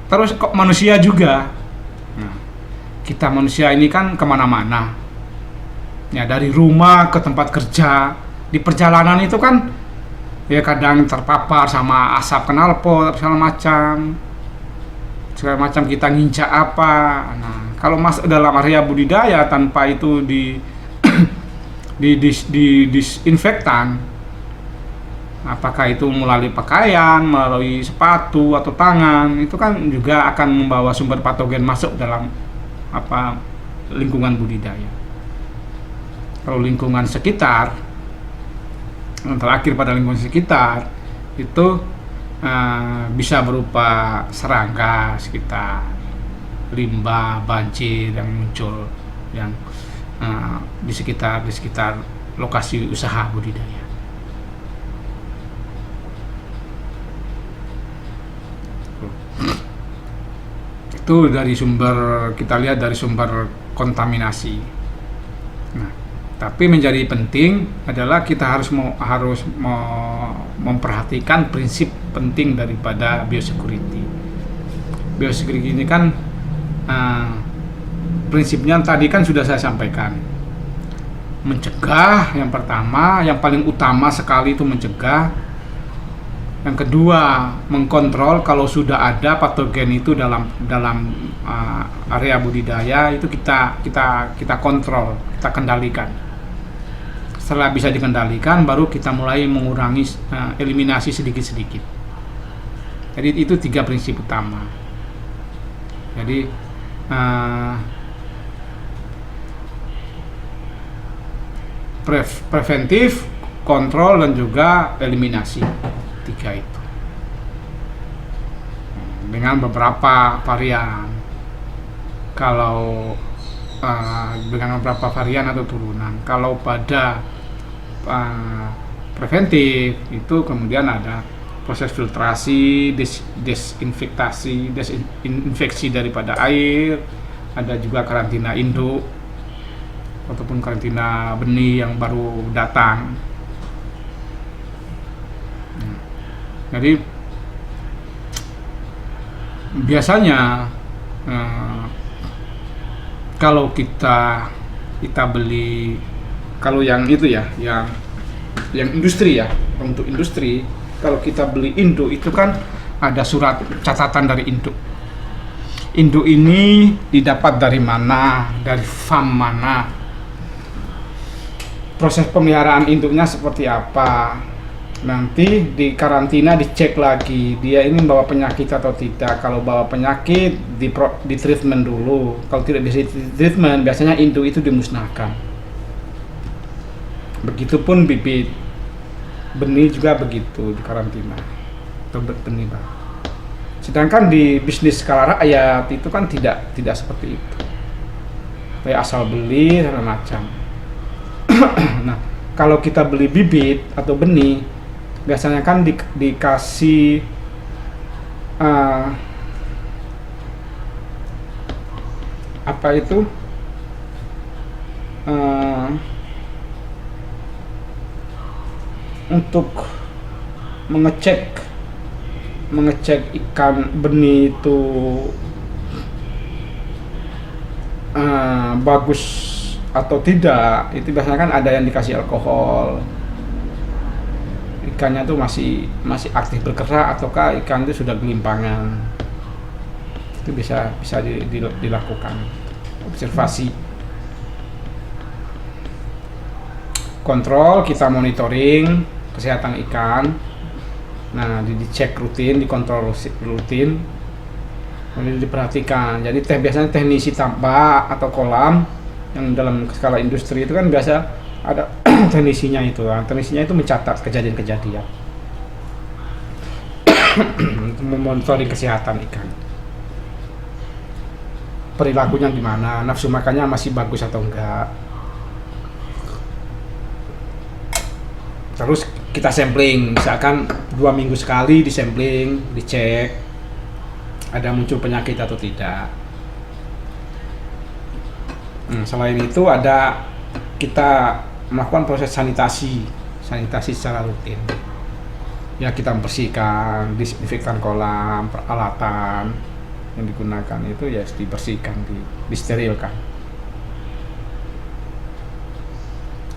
Terus kok manusia juga? Nah, kita manusia ini kan kemana-mana. Ya, dari rumah ke tempat kerja, di perjalanan itu kan ya kadang terpapar sama asap knalpot segala macam kita nginjak apa. Nah, kalau masuk dalam area budidaya tanpa itu di disinfektan, apakah itu melalui pakaian, melalui sepatu atau tangan, itu kan juga akan membawa sumber patogen masuk dalam lingkungan budidaya. Kalau lingkungan sekitar, yang terakhir pada lingkungan sekitar itu bisa berupa serangga sekitar, limbah, banjir yang muncul yang di sekitar lokasi usaha budidaya. Itu kita lihat dari sumber kontaminasi. Nah, tapi menjadi penting adalah kita harus memperhatikan prinsip penting daripada biosecurity. Biosecurity ini kan prinsipnya tadi kan sudah saya sampaikan. Mencegah yang pertama, yang paling utama sekali itu mencegah. Yang kedua, mengkontrol kalau sudah ada patogen itu dalam area budidaya, itu kita kontrol, kita kendalikan. Setelah bisa dikendalikan, baru kita mulai mengurangi eliminasi sedikit-sedikit. Jadi itu 3 prinsip utama. Jadi preventif, kontrol, dan juga eliminasi. 3 itu dengan beberapa varian. Kalau dengan beberapa varian atau turunan. Kalau pada preventif itu kemudian ada proses filtrasi, desinfeksi daripada air, ada juga karantina induk ataupun karantina benih yang baru datang. Jadi biasanya kalau kita beli, kalau yang itu ya, yang industri ya, untuk industri, kalau kita beli induk itu kan ada surat catatan dari induk. Induk ini didapat dari mana, dari farm mana, proses pemeliharaan induknya seperti apa. Nanti di karantina dicek lagi dia ini bawa penyakit atau tidak. Kalau bawa penyakit di treatment dulu. Kalau tidak bisa treatment, biasanya induk itu dimusnahkan. Begitupun bibit benih juga begitu, di karantina atau benih. Sedangkan di bisnis skala rakyat itu kan tidak seperti itu. Kayak asal beli segala macam. Nah, kalau kita beli bibit atau benih, biasanya kan dikasih untuk mengecek ikan benih itu bagus atau tidak. Itu biasanya kan ada yang dikasih alkohol, ikannya tuh masih aktif bergerak ataukah ikan itu sudah gelimpangan. Itu bisa dilakukan observasi, kontrol, kita monitoring kesehatan ikan. Nah, dicek rutin, dikontrol rutin, kemudian diperhatikan. Jadi biasanya teknisi tambak atau kolam yang dalam skala industri itu kan biasa ada teknisinya itu. Teknisinya itu mencatat kejadian-kejadian untuk memonitoring kesehatan ikan, perilakunya gimana, nafsu makannya masih bagus atau enggak. Terus kita sampling, misalkan 2 minggu sekali disampling, dicek ada muncul penyakit atau tidak. Selain itu ada kita melakukan proses sanitasi secara rutin. Ya, kita membersihkan, disinfektan kolam, peralatan yang digunakan itu ya dibersihkan, disterilkan.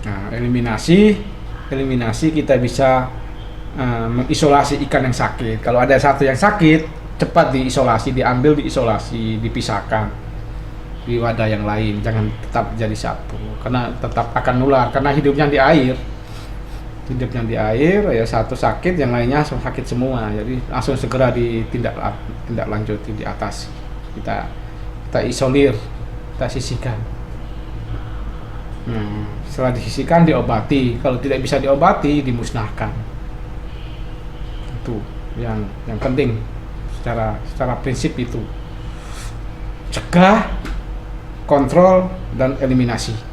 Nah, eliminasi kita bisa mengisolasi ikan yang sakit. Kalau ada satu yang sakit, cepat diisolasi, diambil, diisolasi, dipisahkan di wadah yang lain, jangan tetap jadi satu, karena tetap akan nular, karena hidupnya di air. Ya satu sakit, yang lainnya sakit semua, jadi langsung segera tindak lanjuti, diatasi. Kita isolir, kita sisihkan. Setelah disisihkan, diobati. Kalau tidak bisa diobati, dimusnahkan. Itu yang penting secara prinsip itu. Cegah, kontrol, dan eliminasi.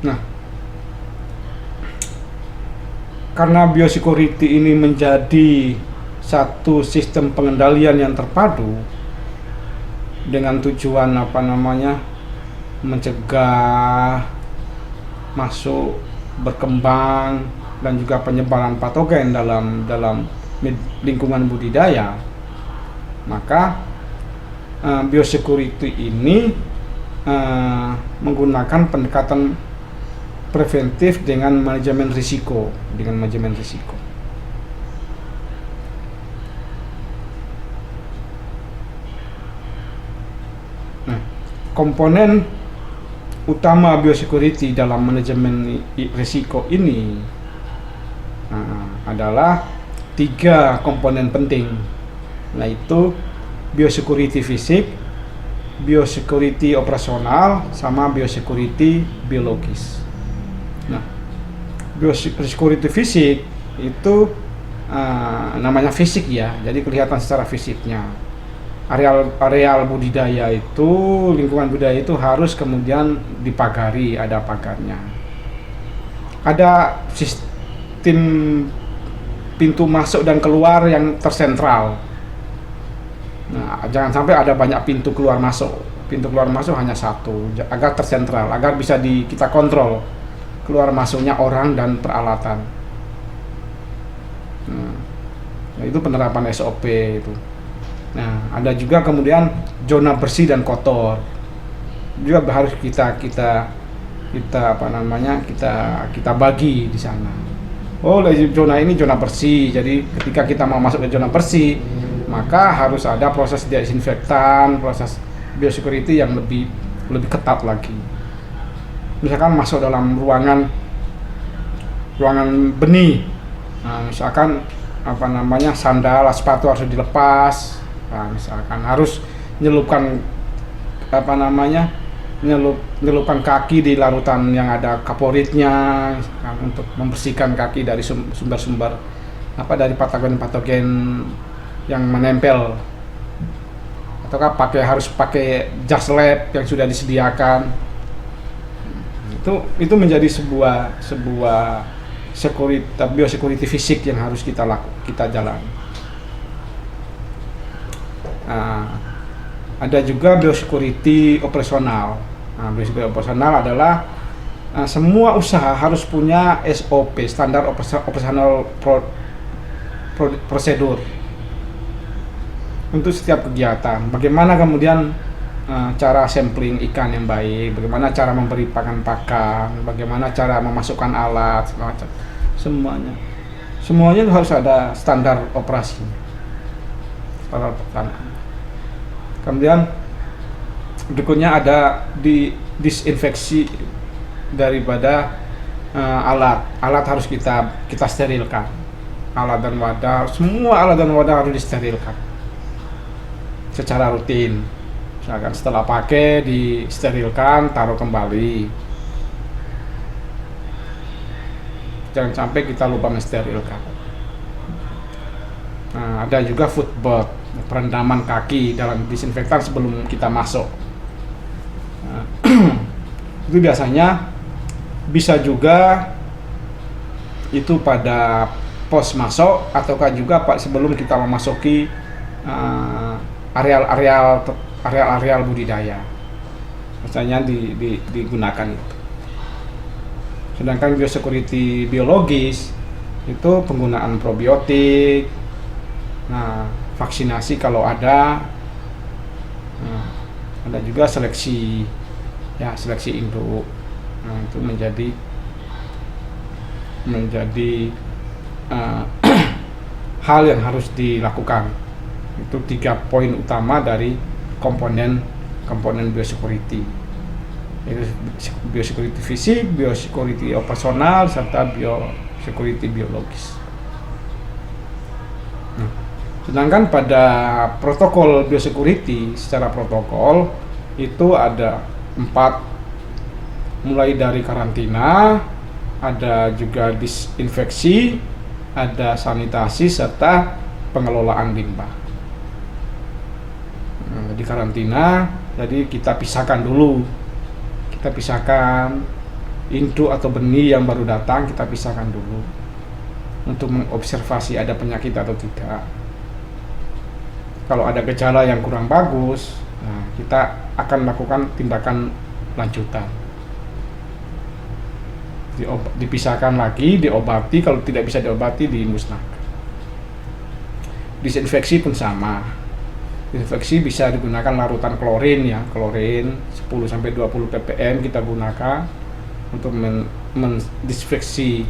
Nah, karena biosecurity ini menjadi satu sistem pengendalian yang terpadu dengan tujuan mencegah masuk, berkembang, dan juga penyebaran patogen dalam lingkungan budidaya, maka biosecurity ini menggunakan pendekatan preventif dengan manajemen risiko. Nah, komponen utama biosecurity dalam manajemen risiko ini adalah 3 komponen penting, yaitu biosecurity fisik, biosecurity operasional, sama biosecurity biologis. Nah, biosecurity fisik itu namanya fisik ya, jadi kelihatan secara fisiknya. Areal budidaya itu, lingkungan budidaya itu harus kemudian dipagari, ada pagarnya. Ada sistem pintu masuk dan keluar yang tersentral. Nah, jangan sampai ada banyak pintu keluar masuk. Pintu keluar masuk hanya satu, agar tersentral, agar bisa kita kontrol keluar masuknya orang dan peralatan. Nah, itu penerapan SOP itu. Nah, ada juga kemudian zona bersih dan kotor. Juga harus kita bagi di sana. Oh, zona ini zona bersih. Jadi ketika kita mau masuk ke zona bersih, maka harus ada proses disinfektan, proses biosecurity yang lebih ketat lagi. Misalkan masuk dalam ruangan benih, nah, misalkan sandal, sepatu harus dilepas. Nah, misalkan harus nyelupkan nyelupkan kaki di larutan yang ada kaporitnya, kan, untuk membersihkan kaki dari sumber-sumber dari patogen yang menempel, ataukah harus pakai jas lab yang sudah disediakan. Itu menjadi sebuah biosecurity fisik yang harus kita jalani. Ada juga biosecurity operasional. Biosecurity operasional adalah semua usaha harus punya SOP, standar operasional prosedur untuk setiap kegiatan. Bagaimana kemudian cara sampling ikan yang baik, bagaimana cara memberi pakan, bagaimana cara memasukkan alat, segala macam. Semuanya itu harus ada standar operasi. Kemudian berikutnya ada disinfeksi daripada alat harus kita sterilkan. Semua alat dan wadah harus disterilkan secara rutin. Misalkan setelah pakai disterilkan, taruh kembali. Jangan sampai kita lupa mensterilkan. Nah, ada juga footbath, perendaman kaki dalam disinfektan sebelum kita masuk. Nah, itu biasanya bisa juga itu pada pos masuk, ataukah juga sebelum kita memasuki areal budidaya, misalnya digunakan itu. Sedangkan biosecurity biologis itu penggunaan probiotik, nah vaksinasi kalau ada, nah, ada juga seleksi ya, seleksi induk. Nah itu menjadi uh, hal yang harus dilakukan. Itu 3 poin utama dari komponen biosecurity, yaitu biosecurity fisik, biosecurity operasional, serta biosecurity biologis. Sedangkan pada protokol biosecurity, secara protokol itu ada 4, mulai dari karantina, ada juga disinfeksi, ada sanitasi, serta pengelolaan limbah. Nah, di karantina, jadi kita pisahkan dulu, kita pisahkan induk atau benih yang baru datang, kita pisahkan dulu untuk mengobservasi ada penyakit atau tidak. Kalau ada gejala yang kurang bagus, nah kita akan melakukan tindakan lanjutan, dipisahkan lagi, diobati, kalau tidak bisa diobati dimusnahkan. Disinfeksi pun sama. Disinfeksi bisa digunakan larutan klorin ya, klorin 10-20 ppm kita gunakan untuk mendisinfeksi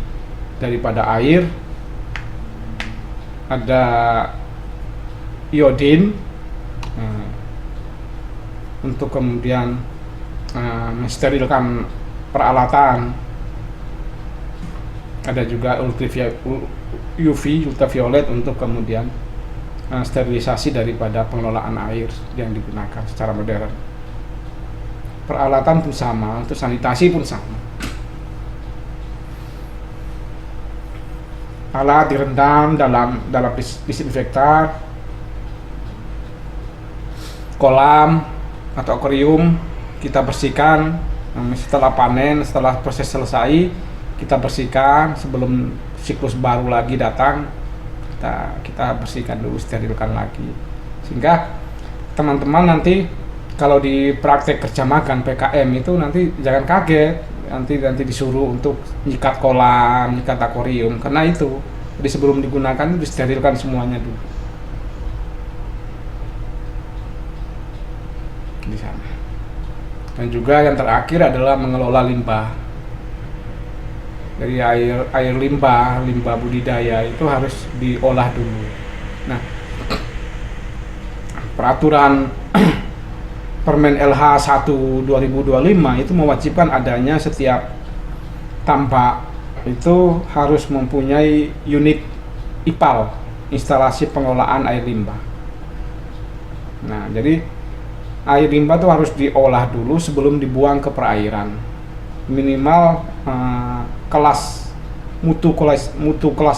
daripada air. Ada iodin untuk kemudian mensterilkan peralatan. Ada juga UV, ultraviolet, untuk kemudian sterilisasi daripada pengelolaan air yang digunakan secara modern. Peralatan pun sama, untuk sanitasi pun sama. Alat direndam dalam disinfektan. Kolam atau akuarium kita bersihkan setelah panen, setelah proses selesai, kita bersihkan sebelum siklus baru lagi datang. Kita bersihkan dulu, sterilkan lagi, sehingga teman-teman nanti kalau di praktek kerja makan PKM itu nanti jangan kaget, nanti disuruh untuk nyikat kolam, nyikat akuarium, karena itu jadi sebelum digunakan itu disterilkan semuanya dulu di sana. Dan juga yang terakhir adalah mengelola limbah. Dari air limbah budidaya itu harus diolah dulu. Nah, peraturan Permen LH 1 2025 itu mewajibkan adanya setiap tambak itu harus mempunyai unit IPAL, instalasi pengelolaan air limbah. Nah, jadi air limbah itu harus diolah dulu sebelum dibuang ke perairan. Minimal mutu kelas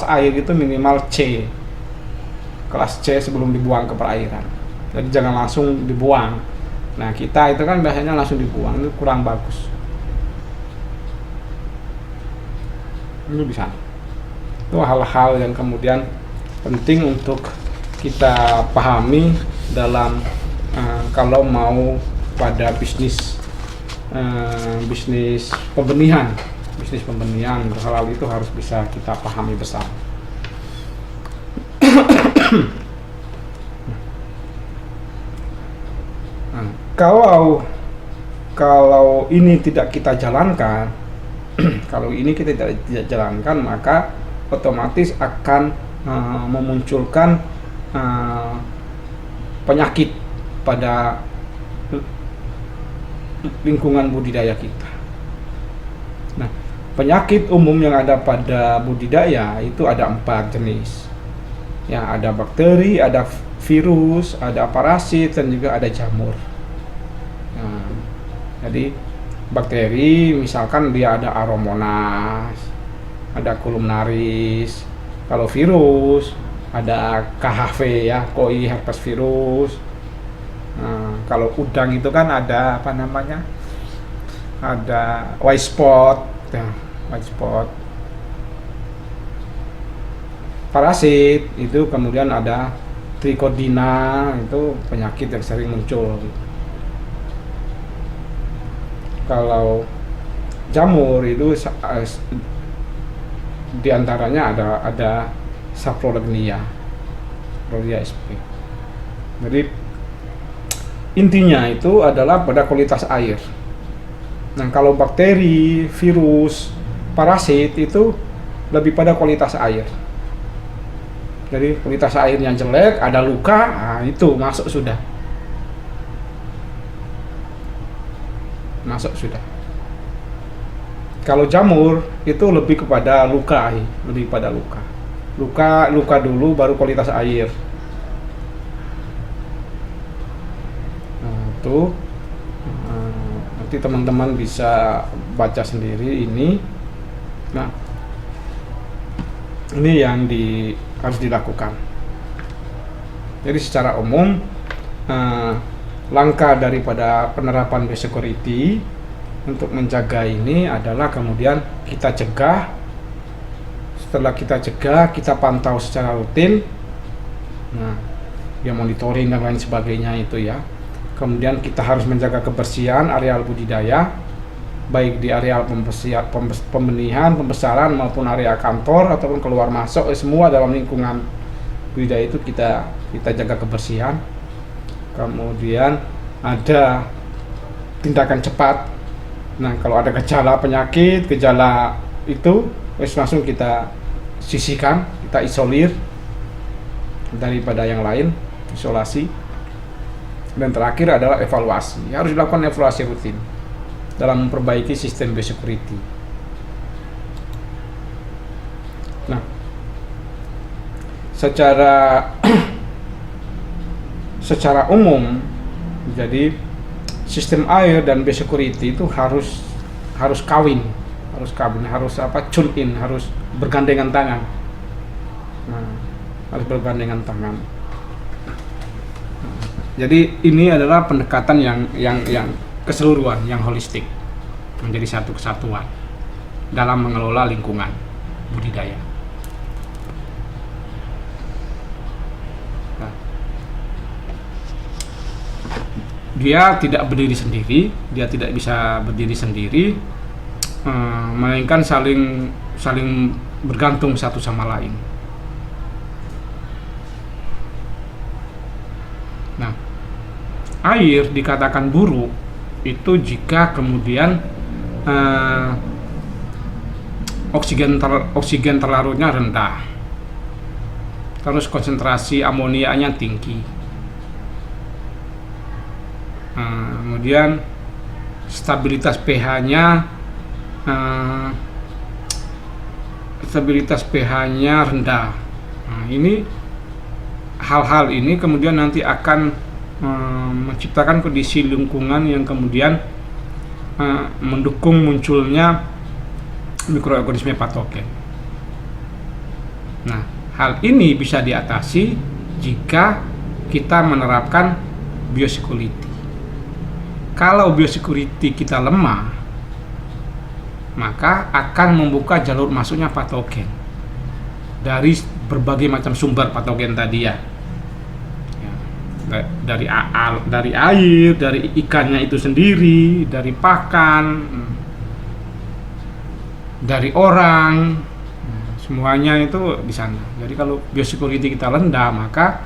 air itu minimal C, kelas C sebelum dibuang ke perairan. Jadi jangan langsung dibuang. Nah kita itu kan biasanya langsung dibuang, itu kurang bagus. Itu bisa. Itu hal-hal yang kemudian penting untuk kita pahami dalam kalau mau pada bisnis pembenihan, hal-hal itu harus bisa kita pahami bersama. Kalau ini tidak kita jalankan, maka otomatis akan memunculkan penyakit pada lingkungan budidaya kita. Nah, penyakit umum yang ada pada budidaya itu ada 4 jenis. Ya, ada bakteri, ada virus, ada parasit, dan juga ada jamur. Nah, jadi bakteri misalkan dia ada Aeromonas, ada columnaris. Kalau virus ada KHV ya, koi herpes virus. Nah, kalau udang itu kan ada apa namanya? Ada white spot, ya, white spot. Parasit itu kemudian ada Trichodina, itu penyakit yang sering muncul. Kalau jamur itu Di antaranya ada Saprolegnia sp. Jadi intinya itu adalah pada kualitas air. Nah, kalau bakteri, virus, parasit itu lebih pada kualitas air. Jadi kualitas airnya jelek, ada luka, nah itu masuk sudah. Kalau jamur itu lebih kepada luka, luka dulu baru kualitas air. Nah, itu nanti teman-teman bisa baca sendiri ini. Nah, ini yang harus dilakukan. Jadi secara umum langkah daripada penerapan biosecurity untuk menjaga ini adalah kemudian kita cegah. Setelah kita cegah, kita pantau secara rutin. Nah, ya monitoring dan lain sebagainya itu ya. Kemudian kita harus menjaga kebersihan areal budidaya, baik di areal pembenihan, pembesaran maupun area kantor ataupun keluar masuk, semua dalam lingkungan budidaya itu kita jaga kebersihan. Kemudian ada tindakan cepat. Nah, kalau ada gejala penyakit, gejala itu langsung kita sisihkan, kita isolir daripada yang lain, isolasi. Dan terakhir adalah evaluasi. Harus dilakukan evaluasi rutin dalam memperbaiki sistem biosecurity. Nah, secara umum, jadi sistem air dan biosecurity itu harus kawin, harus tune in, harus bergandengan tangan. Nah, harus bergandengan tangan. Jadi ini adalah pendekatan yang keseluruhan, yang holistik, menjadi satu kesatuan dalam mengelola lingkungan budidaya. Nah, dia tidak berdiri sendiri, dia tidak bisa berdiri sendiri, melainkan saling bergantung satu sama lain. Nah, air dikatakan buruk itu jika kemudian oksigen terlarutnya rendah, terus konsentrasi amoniaknya tinggi, kemudian stabilitas pH-nya rendah. Nah, ini hal-hal ini kemudian nanti akan menciptakan kondisi lingkungan yang kemudian mendukung munculnya mikroorganisme patogen. Nah, hal ini bisa diatasi jika kita menerapkan biosecurity. Kalau biosecurity kita lemah, maka akan membuka jalur masuknya patogen dari berbagai macam sumber patogen tadi ya. Dari air, dari ikannya itu sendiri, dari pakan, dari orang, semuanya itu di sana. Jadi kalau biosecurity kita rendah, maka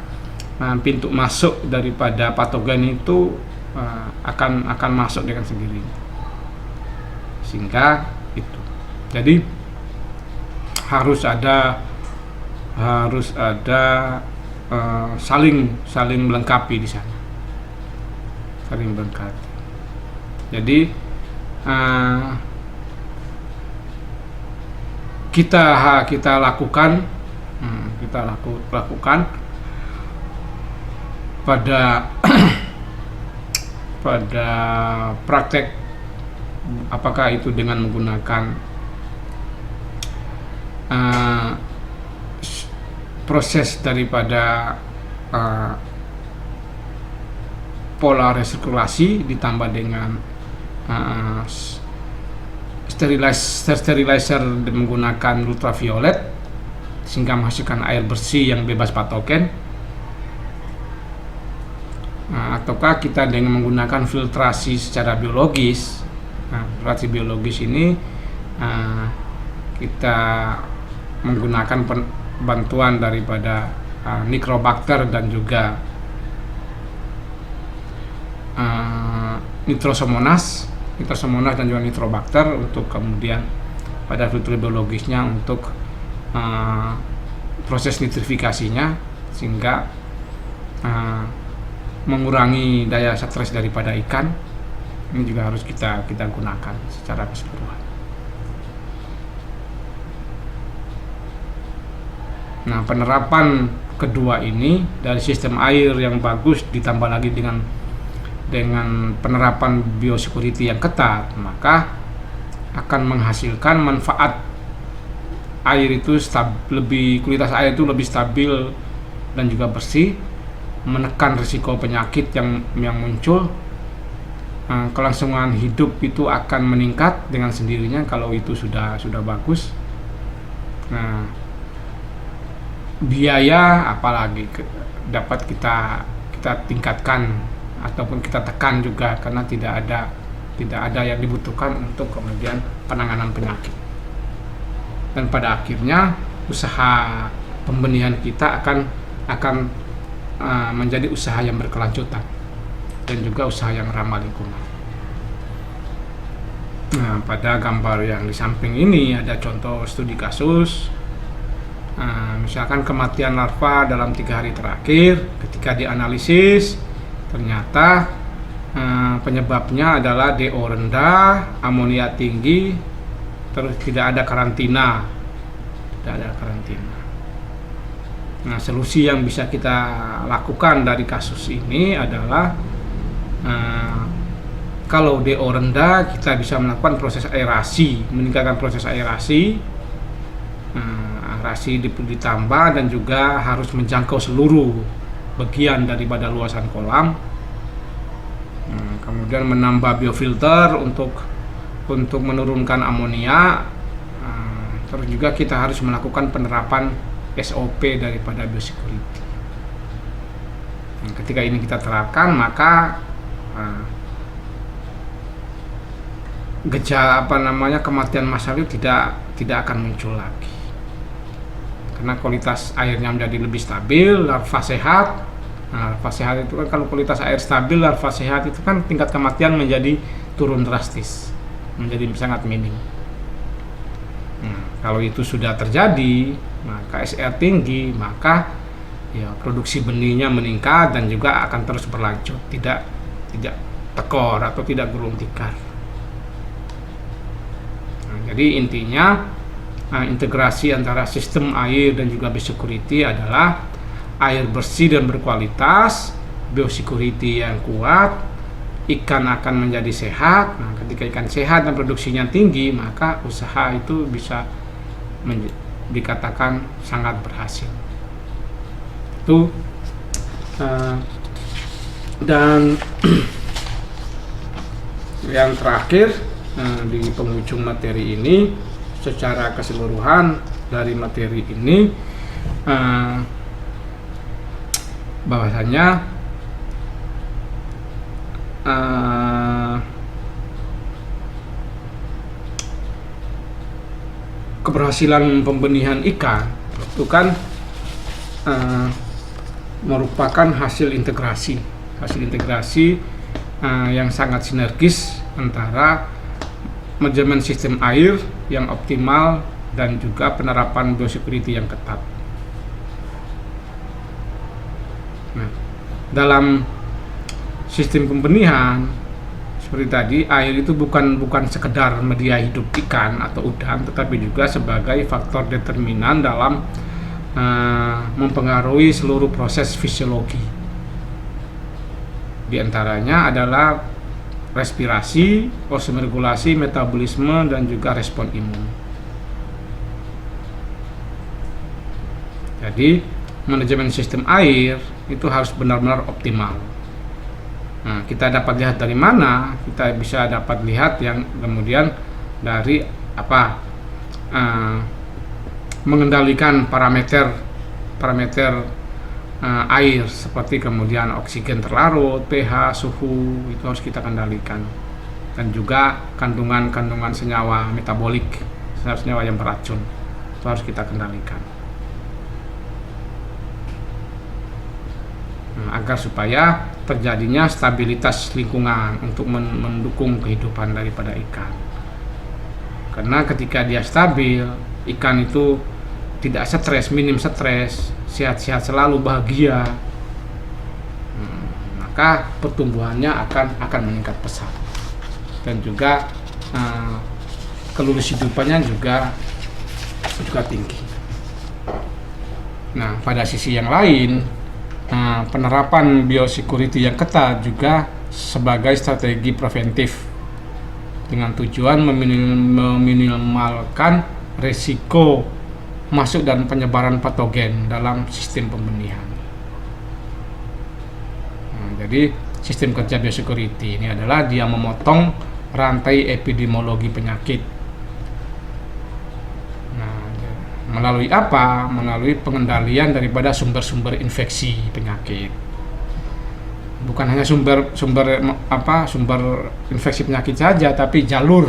pintu masuk daripada patogen itu akan masuk dengan sendirinya. Sehingga itu. Jadi harus ada saling melengkapi di sana, saling melengkapi. Jadi kita lakukan pada pada praktek, apakah itu dengan menggunakan proses daripada pola resirkulasi ditambah dengan sterilizer menggunakan ultraviolet sehingga menghasilkan air bersih yang bebas patogen, ataukah kita dengan menggunakan filtrasi secara biologis. Filtrasi biologis ini kita menggunakan bantuan daripada Nitrobacter dan juga Nitrosomonas dan juga Nitrobacter untuk kemudian pada filter biologisnya untuk proses nitrifikasinya, sehingga mengurangi daya stres daripada ikan. Ini juga harus kita gunakan secara keseluruhan. Nah, penerapan kedua ini dari sistem air yang bagus ditambah lagi dengan penerapan biosecurity yang ketat, maka akan menghasilkan manfaat air itu kualitas air itu lebih stabil dan juga bersih, menekan risiko penyakit yang muncul. Kelangsungan hidup itu akan meningkat dengan sendirinya kalau itu sudah bagus. Nah, biaya apalagi dapat kita tingkatkan ataupun kita tekan juga, karena tidak ada yang dibutuhkan untuk kemudian penanganan penyakit. Dan pada akhirnya usaha pembenihan kita akan menjadi usaha yang berkelanjutan dan juga usaha yang ramah lingkungan. Nah, pada gambar yang di samping ini ada contoh studi kasus. Misalkan kematian larva dalam 3 hari terakhir, ketika dianalisis ternyata penyebabnya adalah DO rendah, amonia tinggi, terus tidak ada karantina. Nah, solusi yang bisa kita lakukan dari kasus ini adalah kalau DO rendah, kita bisa melakukan proses aerasi, meningkatkan proses aerasi. Aerasi ditambah dan juga harus menjangkau seluruh bagian daripada luasan kolam. Kemudian menambah biofilter untuk menurunkan amonia. Terus juga kita harus melakukan penerapan SOP daripada biosecurity. Ketika ini kita terapkan, maka kematian massal itu tidak akan muncul lagi, karena kualitas airnya menjadi lebih stabil, larva sehat. Nah, larva sehat itu kan, kalau kualitas air stabil, larva sehat itu kan tingkat kematian menjadi turun drastis, menjadi sangat minim. Kalau itu sudah terjadi, maka SR tinggi, maka ya produksi benihnya meningkat dan juga akan terus berlanjut, tidak tekor atau tidak gulung tikar. Jadi intinya integrasi antara sistem air dan juga biosecurity adalah air bersih dan berkualitas, biosecurity yang kuat, ikan akan menjadi sehat. Nah, ketika ikan sehat dan produksinya tinggi, maka usaha itu bisa dikatakan sangat berhasil. Itu dan yang terakhir, di penghujung materi ini, secara keseluruhan dari materi ini bahwasanya keberhasilan pembenihan ikan itu kan merupakan hasil integrasi yang sangat sinergis antara manajemen sistem air yang optimal dan juga penerapan biosecurity yang ketat. Nah, dalam sistem pembenihan seperti tadi, air itu bukan sekedar media hidup ikan atau udang, tetapi juga sebagai faktor determinan dalam mempengaruhi seluruh proses fisiologi. Di antaranya adalah respirasi, osmoregulasi, metabolisme, dan juga respon imun. Jadi, manajemen sistem air itu harus benar-benar optimal. Nah, kita dapat lihat dari mana? Kita bisa dapat lihat yang kemudian dari mengendalikan parameter air seperti kemudian oksigen terlarut, pH, suhu, itu harus kita kendalikan, dan juga kandungan senyawa metabolik, senyawa yang beracun. itu harus kita kendalikan. Agar supaya terjadinya stabilitas lingkungan untuk mendukung kehidupan daripada ikan. Karena ketika dia stabil, ikan itu tidak stres, minim stres, sehat-sehat selalu, bahagia, maka pertumbuhannya akan meningkat pesat, dan juga kelulus hidupannya juga tinggi. Nah, pada sisi yang lain, penerapan biosecurity yang ketat juga sebagai strategi preventif dengan tujuan meminimalkan risiko masuk dan penyebaran patogen dalam sistem pembenihan. Jadi sistem kerja biosecurity ini adalah dia memotong rantai epidemiologi penyakit. Melalui apa? Melalui pengendalian daripada sumber-sumber infeksi penyakit. Bukan hanya sumber infeksi penyakit saja, tapi jalur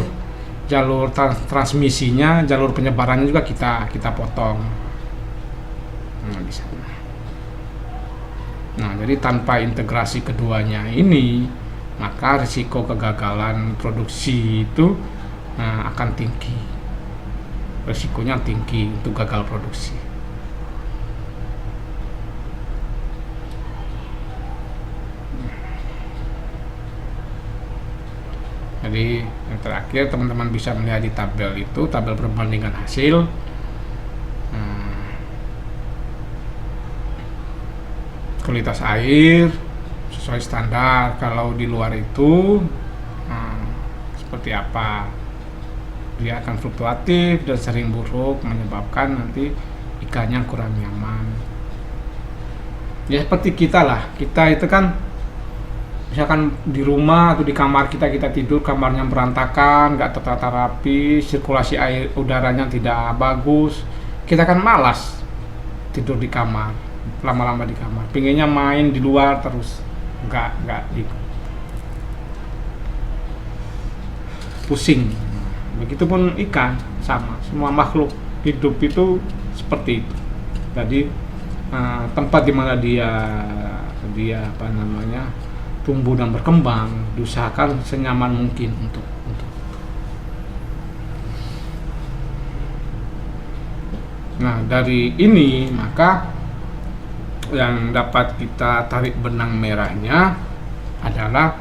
transmisinya, jalur penyebarannya juga kita potong. Di sana. Nah, jadi tanpa integrasi keduanya ini, maka risiko kegagalan produksi itu akan tinggi. Risikonya tinggi untuk gagal produksi. Jadi yang terakhir, teman-teman bisa melihat di tabel itu, tabel perbandingan hasil. Kualitas air sesuai standar. Kalau di luar itu seperti apa? Dia akan fluktuatif dan sering buruk, menyebabkan nanti ikannya kurang nyaman. Ya seperti kita lah, kita itu kan misalkan di rumah atau di kamar kita tidur, kamarnya berantakan, nggak tertata rapi, sirkulasi air udaranya tidak bagus, kita kan malas tidur di kamar, lama-lama di kamar, pinginnya main di luar terus, nggak pusing. Begitupun ikan, sama, semua makhluk hidup itu seperti itu. Jadi tempat di mana dia tumbuh dan berkembang, diusahakan senyaman mungkin untuk. Nah, dari ini maka yang dapat kita tarik benang merahnya adalah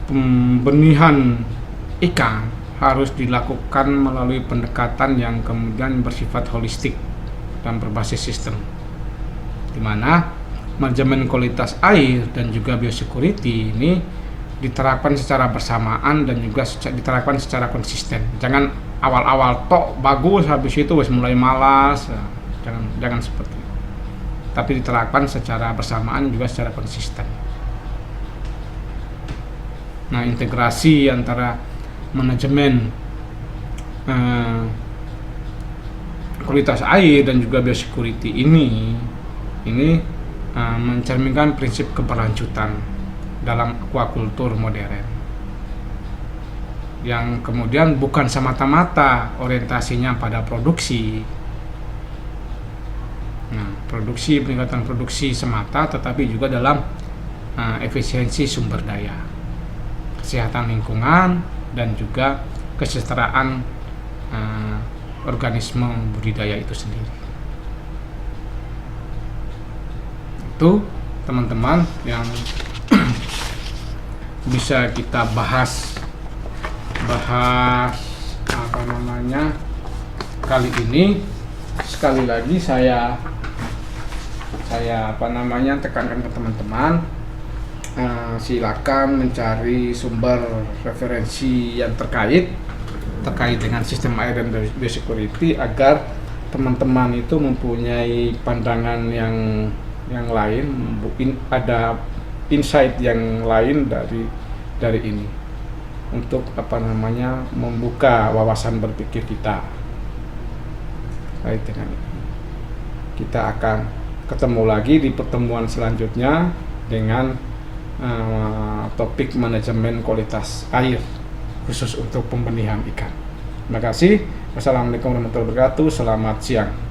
pembenihan ikan harus dilakukan melalui pendekatan yang kemudian bersifat holistik dan berbasis sistem, di mana manajemen kualitas air dan juga biosecurity ini diterapkan secara bersamaan dan juga diterapkan secara konsisten. Jangan awal-awal tok bagus, habis itu mulai malas. Jangan seperti itu. Tapi diterapkan secara bersamaan juga secara konsisten. Nah, integrasi antara manajemen kualitas air dan juga biosecurity ini mencerminkan prinsip keberlanjutan dalam aquaculture modern, yang kemudian bukan semata-mata orientasinya pada produksi. Peningkatan produksi semata, tetapi juga dalam efisiensi sumber daya, kesehatan lingkungan, dan juga kesejahteraan organisme budidaya itu sendiri. Itu teman-teman yang bisa kita bahas kali ini. Sekali lagi saya tekankan ke teman-teman, silakan mencari sumber referensi yang terkait dengan sistem air dan biosecurity, agar teman-teman itu mempunyai pandangan yang lain, ada insight yang lain dari ini, untuk membuka wawasan berpikir kita terkait dengan ini. Kita akan ketemu lagi di pertemuan selanjutnya dengan topik manajemen kualitas air khusus untuk pembenihan ikan. Terima kasih. Wassalamualaikum warahmatullahi wabarakatuh. Selamat siang.